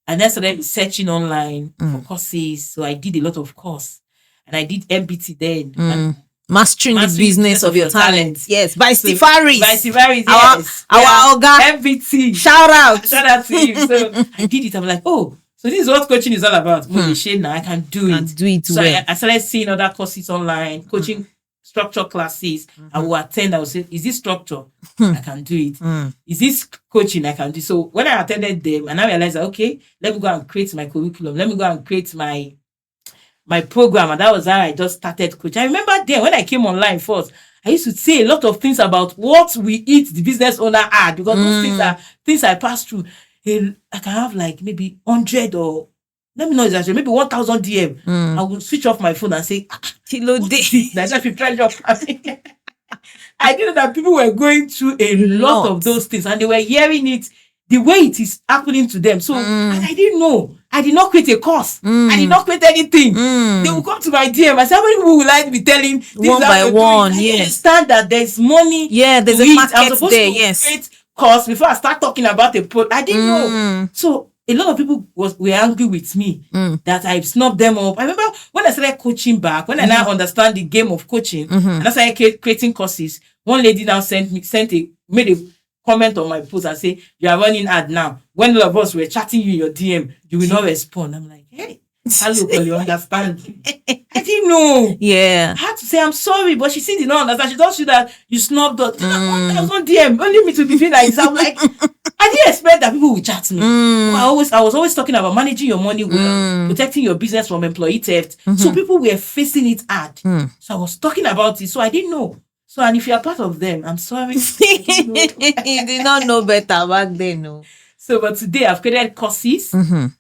[SPEAKER 1] and then started searching online for courses. So I did a lot of course. And I did MBT then. And
[SPEAKER 2] Mastering the business of your talent. Yes, by Stifaris.
[SPEAKER 1] By Stifaris,
[SPEAKER 2] yes. Our Oga.
[SPEAKER 1] MVT.
[SPEAKER 2] Shout out
[SPEAKER 1] to him. So I did it. I'm like, oh, so this is what coaching is all about. Now I can do it.
[SPEAKER 2] And do it
[SPEAKER 1] so
[SPEAKER 2] well.
[SPEAKER 1] I started seeing other courses online, coaching structure classes. I will attend. I will say, is this structure? I can do it. Is this coaching? I can do. So when I attended them, and I realized that, okay, let me go and create my curriculum. Let me go and create my program. And that was how I just started coaching. I remember then when I came online first, I used to say a lot of things about what we eat the business owner had, because those things are things I passed through. I can have like maybe 100 or let me know exactly, maybe 1,000 DM. I will switch off my phone and say,
[SPEAKER 2] Kilo day.
[SPEAKER 1] That's if you try to I didn't know that people were going through a lot of those things and they were hearing it the way it is happening to them. So and I didn't know. I did not create a course. I did not create anything. They will come to my DM. I say, how many people will I be telling
[SPEAKER 2] one by one?
[SPEAKER 1] I understand that there's money.
[SPEAKER 2] Yeah, there's a market
[SPEAKER 1] I'm supposed
[SPEAKER 2] there.
[SPEAKER 1] to
[SPEAKER 2] Yes.
[SPEAKER 1] create course before I start talking about a product. I didn't know. So a lot of people were angry with me that I snubbed them up. I remember when I started coaching back, when I now understand the game of coaching, and I started creating courses. One lady now made a comment on my post and say, you are running ad now. When all of us were chatting you in your DM, you will not respond. I'm like, hey, hello, you understand? I didn't know.
[SPEAKER 2] Yeah.
[SPEAKER 1] I had to say I'm sorry, but she still did not understand. She told you that you snubbed us. 1,000 DM, only me to be feeling like this. I'm like, I didn't expect that people would chat me. I was always talking about managing your money well, protecting your business from employee theft. So people were facing it hard. So I was talking about it. So I didn't know. So, and if you are part of them, I'm sorry.
[SPEAKER 2] You did not know better back then, no.
[SPEAKER 1] So, but today I've created courses.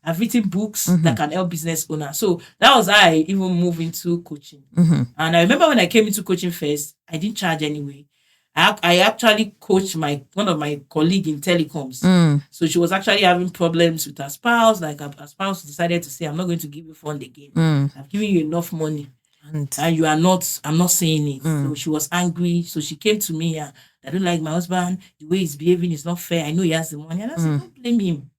[SPEAKER 1] I've written books that can help business owners. So that was how I even moved into coaching. And I remember when I came into coaching first, I didn't charge anyway. I actually coached one of my colleagues in telecoms. So she was actually having problems with her spouse. Like her spouse decided to say, I'm not going to give you fund again. I've given you enough money. And you are not, I'm not saying it. So she was angry. So she came to me. I don't like my husband. The way he's behaving is not fair. I know he has the money. And I said, don't blame him.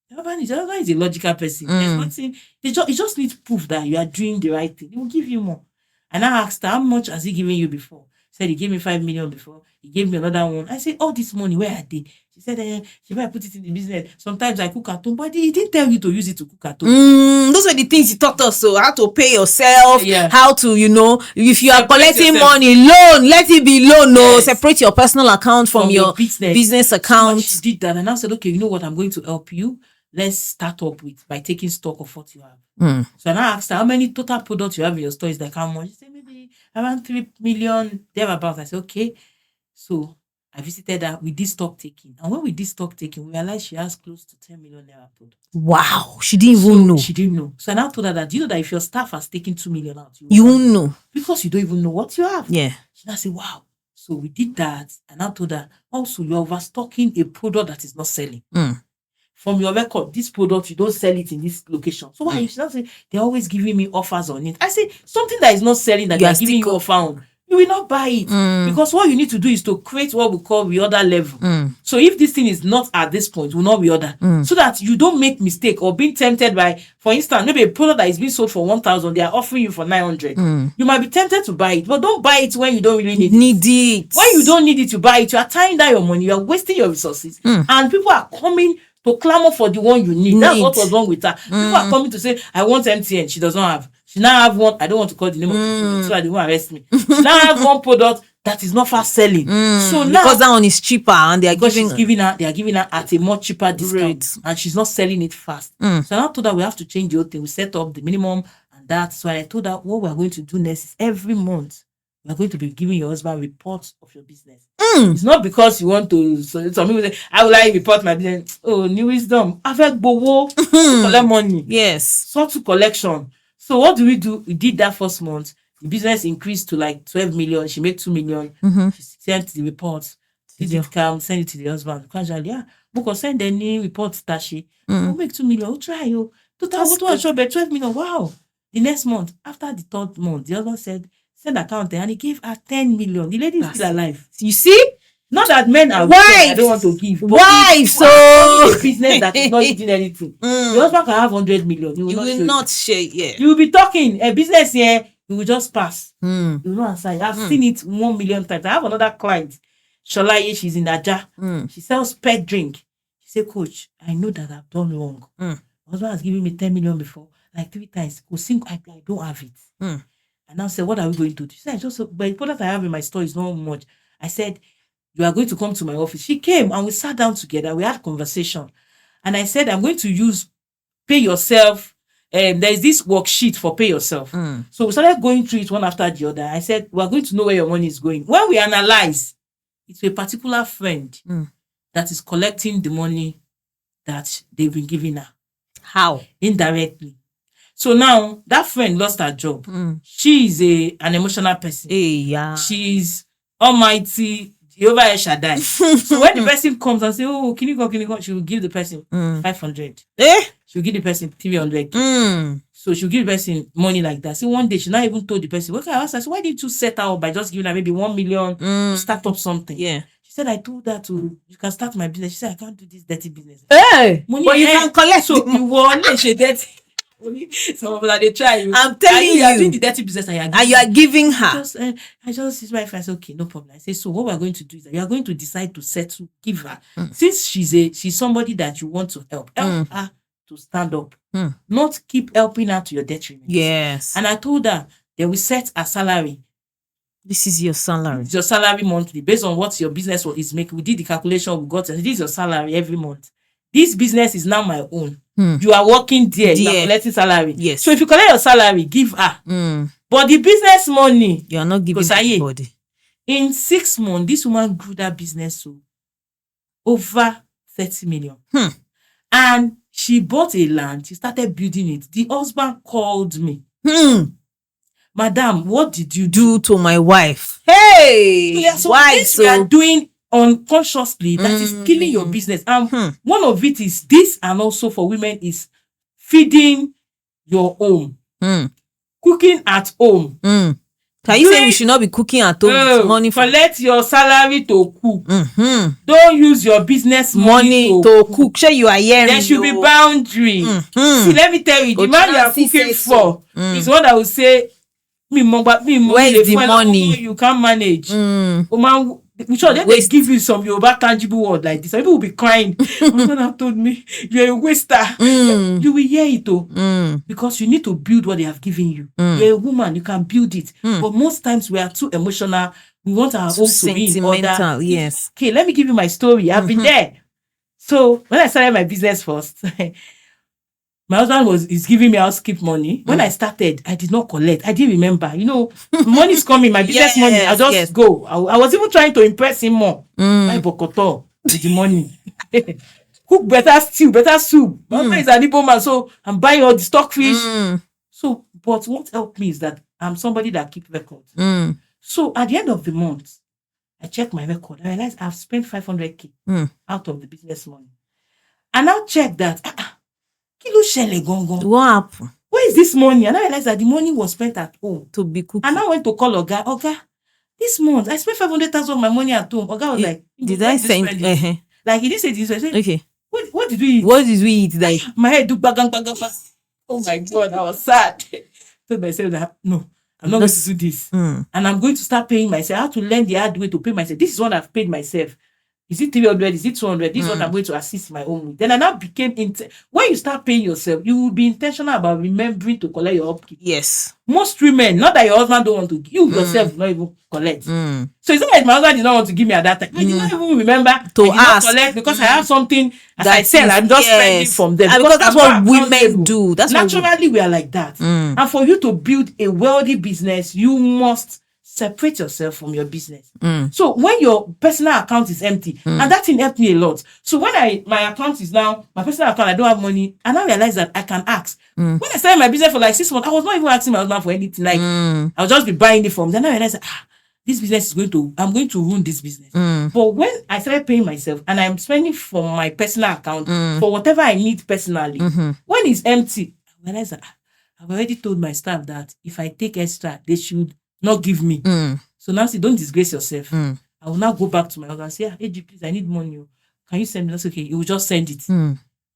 [SPEAKER 1] Your husband is a logical person. There's nothing. He just needs proof that you are doing the right thing. He will give you more. And I asked her, how much has he given you before? He said, he gave me 5 million before. He gave me another one. I said, all this money, where are they? She said, she might put it in the business. Sometimes I cook at home, but he didn't tell you to use it to cook at home.
[SPEAKER 2] Those were the things he taught us. So how to pay yourself, how to, if you are collecting money, let it be loan. No, separate your personal account from your business account.
[SPEAKER 1] So she did that, and I said, okay, you know what? I'm going to help you. Let's start up by taking stock of what you have. So I asked her, how many total products you have in your store? Is like how much? She said, maybe around 3 million, thereabouts. I said, okay. So I visited her. We did stock taking. And when we did stock taking, we realized she has close to 10 million naira products.
[SPEAKER 2] Wow. She didn't even know.
[SPEAKER 1] She didn't know. So I now told her that, do you know that if your staff has taken 2 million out,
[SPEAKER 2] you won't know.
[SPEAKER 1] Because you don't even know what you have.
[SPEAKER 2] Yeah.
[SPEAKER 1] She now said, wow. So we did that. And I told her, also, you're overstocking a product that is not selling. From your record, this product, you don't sell it in this location. So why? She now say, they're always giving me offers on it. I say, something that is not selling that they're giving you offer on, you will not buy it. Because what you need to do is to create what we call reorder level. So if this thing is not at this point, we'll not reorder. So that you don't make mistake or being tempted by, for instance, maybe a product that is being sold for 1,000, they are offering you for 900. You might be tempted to buy it, but don't buy it when you don't really need it. When you don't need it, you buy it. You are tying down your money. You are wasting your resources. And people are coming to clamor for the one you need. That's what was wrong with her. People are coming to say, I want MTN. She does not have. She now have one. I don't want to call the name of the product so that they won't arrest me. She now have one product that is not fast selling. So now,
[SPEAKER 2] because that one is cheaper and they are giving
[SPEAKER 1] her at a much cheaper discount, and she's not selling it fast. So I now told her we have to change the whole thing. We set up the minimum and that. So I told her what we are going to do next is every month we are going to be giving your husband reports of your business. It's not because you want to. So some people say, I will like report my business. Oh, new wisdom. Avec bowo to collect money.
[SPEAKER 2] Yes.
[SPEAKER 1] Sort to collection. So what do? We did that first month. The business increased to like 12 million. She made 2 million. She sent the reports. Did it come? Send it to the husband. Casually, because send any reports that she will make 2 million. We'll try you. Total 12 million. Wow. The next month, after the third month, the husband said, send account there, and he gave her 10 million. The lady is still alive.
[SPEAKER 2] You see?
[SPEAKER 1] Not that men are
[SPEAKER 2] wives.
[SPEAKER 1] I don't want to give.
[SPEAKER 2] Why? So
[SPEAKER 1] a business that is not doing anything. Your husband can have 100 million. You will not share.
[SPEAKER 2] Yeah.
[SPEAKER 1] You will be talking a business here. You will just pass.
[SPEAKER 2] Mm.
[SPEAKER 1] You will not answer. I've seen it 1 million times. I have another client, Sholaye, she's in Aja. She sells pet drink. She said, Coach, I know that I've done wrong. My husband has given me 10 million before, like 3 times. I don't have it. And now said, what are we going to do? She said, but the product I have in my store is not much. I said, you are going to come to my office. She came and we sat down together. We had conversation. And I said, I'm going to use pay yourself. There's this worksheet for pay yourself. So we started going through it one after the other. I said, we're going to know where your money is going. When we analyze, it's a particular friend that is collecting the money that they've been giving her.
[SPEAKER 2] How?
[SPEAKER 1] Indirectly. So now that friend lost her job. She is an emotional person.
[SPEAKER 2] Yeah.
[SPEAKER 1] She's almighty, Jehovah El Shaddai. So when the person comes and says, oh, can you go? She will give the person 500. She'll give the person 300. So she'll give the person money like that. So one day she not even told the person, okay, I asked her, so why didn't you set her up by just giving her maybe 1 million to start up something?
[SPEAKER 2] Yeah.
[SPEAKER 1] She said, I told her you can start my business. She said, I can't do this dirty business.
[SPEAKER 2] Hey,
[SPEAKER 1] money,
[SPEAKER 2] but you can collect.
[SPEAKER 1] So you want a dirty. Some of that they try.
[SPEAKER 2] I'm telling you,
[SPEAKER 1] are doing the dirty business and
[SPEAKER 2] you are giving her.
[SPEAKER 1] I just his wife. I said, okay, no problem. I say, so what we're going to do is that you are going to decide to settle, give her. Since she's somebody that you want to help her to stand up, not keep helping her to your detriment.
[SPEAKER 2] Yes.
[SPEAKER 1] And I told her they will set a salary.
[SPEAKER 2] This is your salary.
[SPEAKER 1] It's your salary monthly based on what your business is making. We did the calculation. We got this is your salary every month. This business is now my own. You are working there. You are collecting salary.
[SPEAKER 2] Yes.
[SPEAKER 1] So if you collect your salary, give her. But the business money,
[SPEAKER 2] you are not giving anybody.
[SPEAKER 1] In 6 months, this woman grew that business to over 30 million. And she bought a land. She started building it. The husband called me. Madam, what did you do
[SPEAKER 2] to my wife? Hey,
[SPEAKER 1] so why? So we are doing unconsciously that is killing your business. And one of it is this, and also for women is feeding your home, cooking at home.
[SPEAKER 2] Can you say we should not be cooking at home with money?
[SPEAKER 1] Collect your salary to cook. Don't use your business money to cook.
[SPEAKER 2] Sure, you are hearing.
[SPEAKER 1] There should be boundary. See, let me tell you, the man you are cooking for is one that will say,
[SPEAKER 2] where is the money?
[SPEAKER 1] You can't manage. Sure, they give you some Yoruba tangible word like this. Some people will be crying. My husband have told me, you're a waster. You will hear it though. Because you need to build what they have given you. You're a woman, you can build it. But most times we are too emotional. We want our home to be in order.
[SPEAKER 2] Yes.
[SPEAKER 1] Okay, let me give you my story. I've been there. So when I started my business first, my husband is giving me housekeep money. When I started, I did not collect. I didn't remember. Money is coming. My business money. I'll just go. I was even trying to impress him more. My bokoto with the money. Cook better stew, better soup. My husband is an Igbo man, so I'm buying all the stockfish. So, but what helped me is that I'm somebody that keeps records. So at the end of the month, I check my record. I realized I've spent 500K out of the business money. And now check that.
[SPEAKER 2] What happened?
[SPEAKER 1] Where is this money? And I realized that the money was spent at home
[SPEAKER 2] to be cooked.
[SPEAKER 1] And I went to call Oga. This month I spent 500,000 of my money at home. Oga was like,
[SPEAKER 2] "Did I send?"
[SPEAKER 1] Like he didn't say this. I said,
[SPEAKER 2] "Okay,
[SPEAKER 1] what did we eat?
[SPEAKER 2] What did we eat?" Like
[SPEAKER 1] my head do bagang. Oh my God, I was sad. Told myself that no, I'm not going to do this, and I'm going to start paying myself. I have to learn the hard way to pay myself. This is what I've paid myself. Is it 300? Is it 200? This is what I'm going to assist my own with. Then I now became when you start paying yourself, you will be intentional about remembering to collect your upkeep.
[SPEAKER 2] Yes.
[SPEAKER 1] Most women, not that your husband don't want to, you yourself not even collect. So it's not like my husband did not want to give me at that time. I did not even remember
[SPEAKER 2] to ask
[SPEAKER 1] collect because I have something. As I said, I'm just spending from them.
[SPEAKER 2] Because that's what women do. That's
[SPEAKER 1] naturally we are like that. And for you to build a wealthy business, you must separate yourself from your business. So when your personal account is empty, and that thing helped me a lot. So when my account is now, my personal account, I don't have money, and I realize that I can ask. When I started my business for like 6 months, I was not even asking my husband for anything. Like I'll just be buying it from them. Then I realized that, this business I'm going to ruin this business. But when I started paying myself and I'm spending from my personal account for whatever I need personally, when it's empty, I realize that I've already told my staff that if I take extra, they should not give me. So Nancy, don't disgrace yourself. I will now go back to my husband and say, hey, AG, please, I need money. Can you send me? That's okay. You will just send it.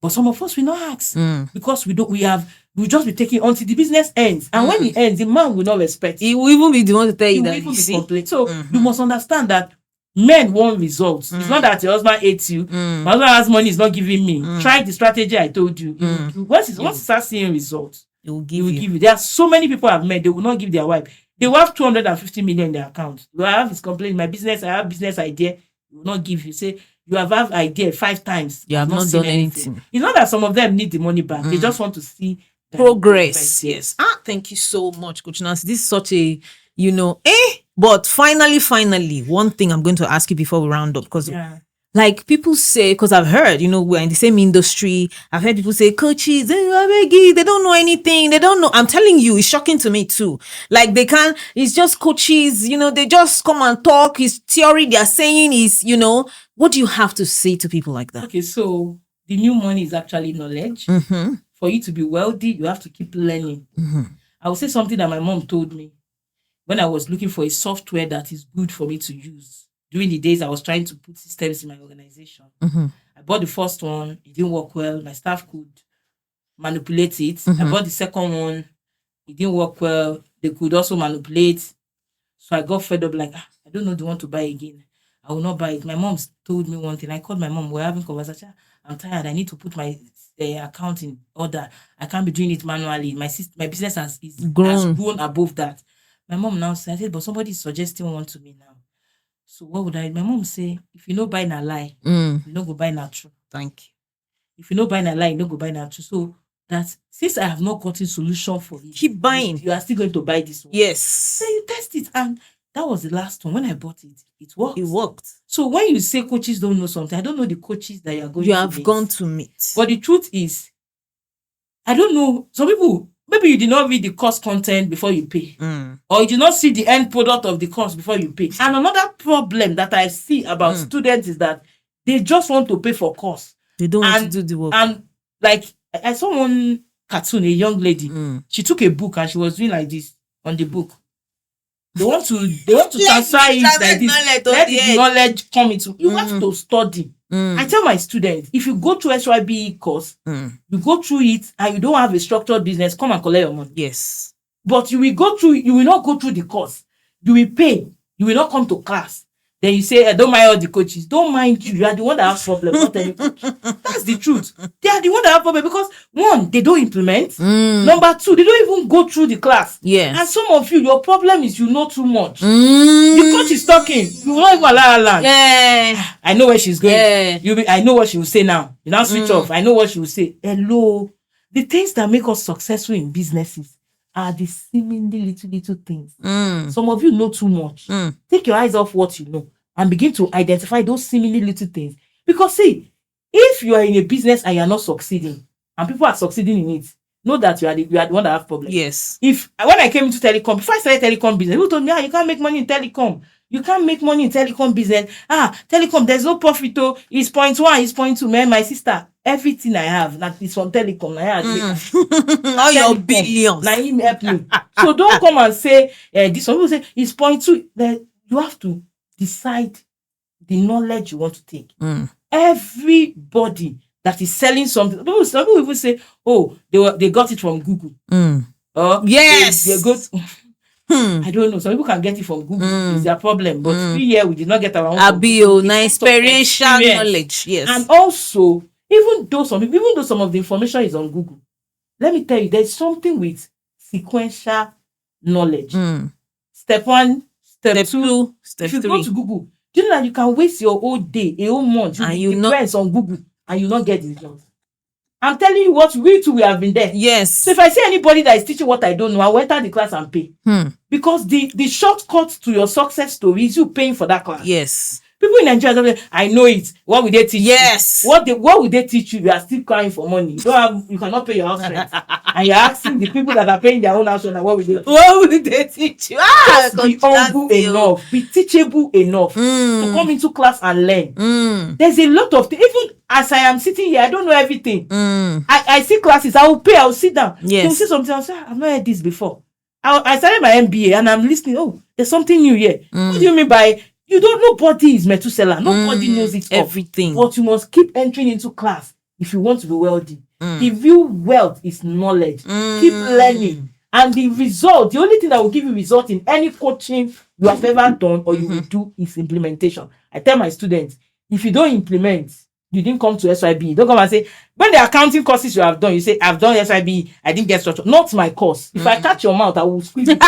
[SPEAKER 1] But some of us will not ask because we'll just be taking until the business ends. And when it ends, the man will not respect.
[SPEAKER 2] He will even be the one to tell you that
[SPEAKER 1] He will even be complaining. So you must understand that men want results. It's not that your husband hates you. My husband has money, he's not giving me. Try the strategy I told you. Once you start seeing results,
[SPEAKER 2] he will
[SPEAKER 1] give
[SPEAKER 2] give you.
[SPEAKER 1] you. There are so many people I've met, they will not give their wife. They will have 250 million in their account. You have his complaint, my business, I have business idea. He will not give you. Say, you have idea 5 times.
[SPEAKER 2] You have not done anything.
[SPEAKER 1] It's not that some of them need the money back. They just want to see
[SPEAKER 2] progress. Yes. Thank you so much, Coach Nancy. This is such a, but finally, one thing I'm going to ask you before we round up, because like people say, because I've heard, we're in the same industry. I've heard people say, coaches, they don't know anything. They don't know. I'm telling you, it's shocking to me too. Like it's just coaches, they just come and talk. His theory they're saying is, what do you have to say to people like that?
[SPEAKER 1] Okay, so the new money is actually knowledge. For you to be wealthy, you have to keep learning. I will say something that my mom told me when I was looking for a software that is good for me to use. During the days I was trying to put systems in my organization. I bought the first one. It didn't work well. My staff could manipulate it. I bought the second one. It didn't work well. They could also manipulate. So I got fed up, like, I don't know the one to buy again. I will not buy it. My mom told me one thing. I called my mom. We're having conversation. I'm tired. I need to put my account in order. I can't be doing it manually. My business has grown above that. My mom now said, but somebody is suggesting one to me now. So what would I? My mom say, if you know buy na lie, you don't go buy na true.
[SPEAKER 2] Thank you.
[SPEAKER 1] If you know buy na lie, you don't go buy na true. So that since I have not gotten solution for it,
[SPEAKER 2] keep buying.
[SPEAKER 1] You are still going to buy this one.
[SPEAKER 2] Yes.
[SPEAKER 1] So you test it, and that was the last one. When I bought it, it worked.
[SPEAKER 2] It worked.
[SPEAKER 1] So when you say coaches don't know something, I don't know the coaches that you are going.
[SPEAKER 2] You have gone to meet.
[SPEAKER 1] But the truth is, I don't know. Some people. Maybe you did not read the course content before you pay. Or you did not see the end product of the course before you pay. And another problem that I see about students is that they just want to pay for course.
[SPEAKER 2] They don't want to do the work.
[SPEAKER 1] And like, I saw one cartoon, a young lady. She took a book and she was doing like this on the book. They want to transfer it like this. Let the knowledge come into. You have to study. I tell my students, if you go through SYBE course, you go through it and you don't have a structured business, come and collect your money.
[SPEAKER 2] Yes.
[SPEAKER 1] But you will not go through the course. You will pay. You will not come to class. Then you say, I don't mind all the coaches. Don't mind you. You are the one that has problem, not any coach. That's the truth. They are the one that have problem because, one, they don't implement. Number two, they don't even go through the class.
[SPEAKER 2] Yes.
[SPEAKER 1] And some of you, your problem is you know too much. The coach is talking. You will not even allow her land.
[SPEAKER 2] Yeah.
[SPEAKER 1] I know where she's going.
[SPEAKER 2] Yeah.
[SPEAKER 1] I know what she will say now. You now switch off. I know what she will say. Hello. The things that make us successful in businesses are the seemingly little things. Some of you know too much. Take your eyes off what you know and begin to identify those seemingly little things. Because see, if you are in a business and you are not succeeding, and people are succeeding in it, know that you are the one that have problems.
[SPEAKER 2] Yes.
[SPEAKER 1] When I came into telecom, before I started telecom business, people told me, you can't make money in telecom. You can't make money in telecom business. Telecom, there's no profit. It's 0.1, it's 0.2. Man, my sister, everything I have, that is from telecom.
[SPEAKER 2] All your billions.
[SPEAKER 1] Now him help me. So don't come and say, this. Some people say it's 0.2. You have to decide the knowledge you want to take. Everybody that is selling something, some people even say, they got it from Google.
[SPEAKER 2] Yes.
[SPEAKER 1] They go I don't know. Some people can get it from Google. It's their problem. But we here, we did not get our own.
[SPEAKER 2] Inspiration knowledge. Yes.
[SPEAKER 1] And also, even though some of the information is on Google, let me tell you, there's something with sequential knowledge. Step 1, step 2,
[SPEAKER 2] step 3.
[SPEAKER 1] If you go to Google, do you know that you can waste your whole day, a whole month, and you know on Google, and you not get the results? I'm telling you what, we have been there.
[SPEAKER 2] Yes.
[SPEAKER 1] So if I see anybody that is teaching what I don't know, I will enter the class and pay. Because the shortcut to your success story is you paying for that class.
[SPEAKER 2] Yes.
[SPEAKER 1] People in Nigeria, I know it. What will they teach you?
[SPEAKER 2] Yes.
[SPEAKER 1] What will they teach you? You are still crying for money. You cannot pay your house rent. And you're asking the people that are paying their own house rent, what will they teach you? Just be humble enough. Be teachable enough to come into class and learn. There's a lot of things. Even as I am sitting here, I don't know everything. I see classes. I will pay. I will sit down.
[SPEAKER 2] Yes.
[SPEAKER 1] They will say something. I'll say, I've not heard this before. I started my MBA and I'm listening. There's something new here. What do you mean by... Nobody is Methuselah. Nobody knows it all.
[SPEAKER 2] Everything.
[SPEAKER 1] But you must keep entering into class. if you want to be wealthy. The real wealth is knowledge. Keep learning. And the result, the only thing that will give you result in any coaching you have ever done or you will do is implementation. I tell my students, if you don't implement, you didn't come to SYBE. Don't come and say, when the accounting courses you have done, you say, I've done SYBE, I didn't get structure. Not my course. If I catch your mouth, I will squeeze it.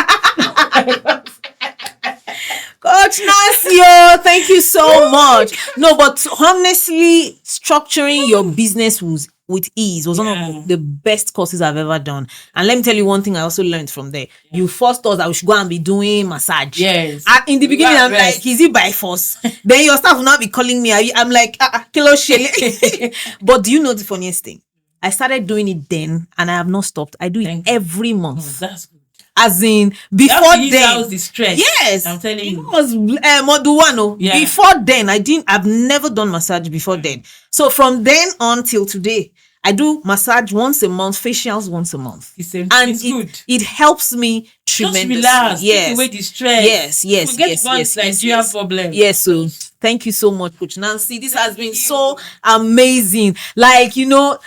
[SPEAKER 2] Coach Nancy, thank you so much. No, but honestly, structuring your business with ease was one of the best courses I've ever done. And let me tell you one thing I also learned from there. You forced us that we should go and be doing massage.
[SPEAKER 1] Yes.
[SPEAKER 2] In the beginning, I'm like, is it by force? Then your staff will not be calling me. I'm like, kilo shele. But do you know the funniest thing? I started doing it then and I have not stopped. I do it every month.
[SPEAKER 1] That's good.
[SPEAKER 2] As in, before then,
[SPEAKER 1] the stress.
[SPEAKER 2] yes,
[SPEAKER 1] I'm telling you.
[SPEAKER 2] It was module 1. Yeah. Before then, I've never done massage before then. So from then on till today, I do massage once a month, facials once a month.
[SPEAKER 1] It's
[SPEAKER 2] good. It helps me tremendously.
[SPEAKER 1] Just relax. Yes. Take away the stress.
[SPEAKER 2] Yes.
[SPEAKER 1] Forget Nigerian problem.
[SPEAKER 2] Yes, so thank you so much, Coach Nancy. This has been so amazing. Like, you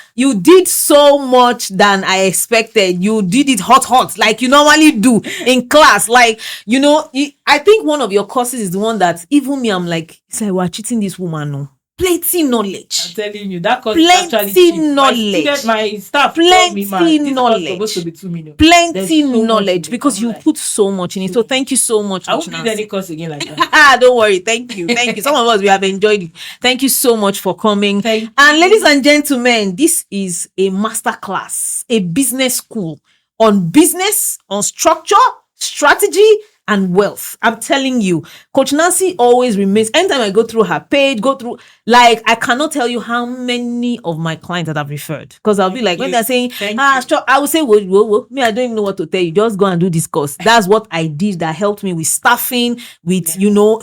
[SPEAKER 2] did so much than I expected. You did it hot, like you normally do in class. Like, I think one of your courses is the one that even me, I'm like, it's like we're cheating this woman, no. Plenty knowledge.
[SPEAKER 1] I'm telling you, that course
[SPEAKER 2] plenty knowledge.
[SPEAKER 1] My staff
[SPEAKER 2] plenty knowledge.
[SPEAKER 1] Supposed to be 2 million.
[SPEAKER 2] Plenty knowledge because you put so much in it. So thank you so much.
[SPEAKER 1] I won't need any course again like that.
[SPEAKER 2] Don't worry. Thank you. Some of us, we have enjoyed it. Thank you so much for coming. And ladies and gentlemen, this is a masterclass, a business school on business, on structure, strategy, and wealth. I'm telling you, Coach Nancy always remains. Anytime I go through her page, I cannot tell you how many of my clients that I've referred. Because I'll be like, when they're saying, I will say, whoa, me, I don't even know what to tell you. Just go and do this course. That's what I did that helped me with staffing, with,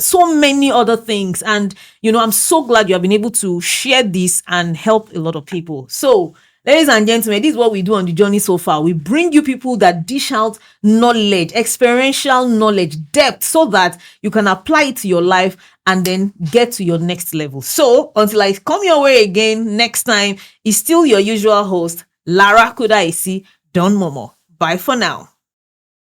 [SPEAKER 2] so many other things. And, I'm so glad you have been able to share this and help a lot of people. So, ladies and gentlemen, this is what we do on the journey so far. We bring you people that dish out knowledge, experiential knowledge, depth, so that you can apply it to your life and then get to your next level. So until I come your way again next time, it's still your usual host, Lara Kudaisi Don Momo. Bye for now.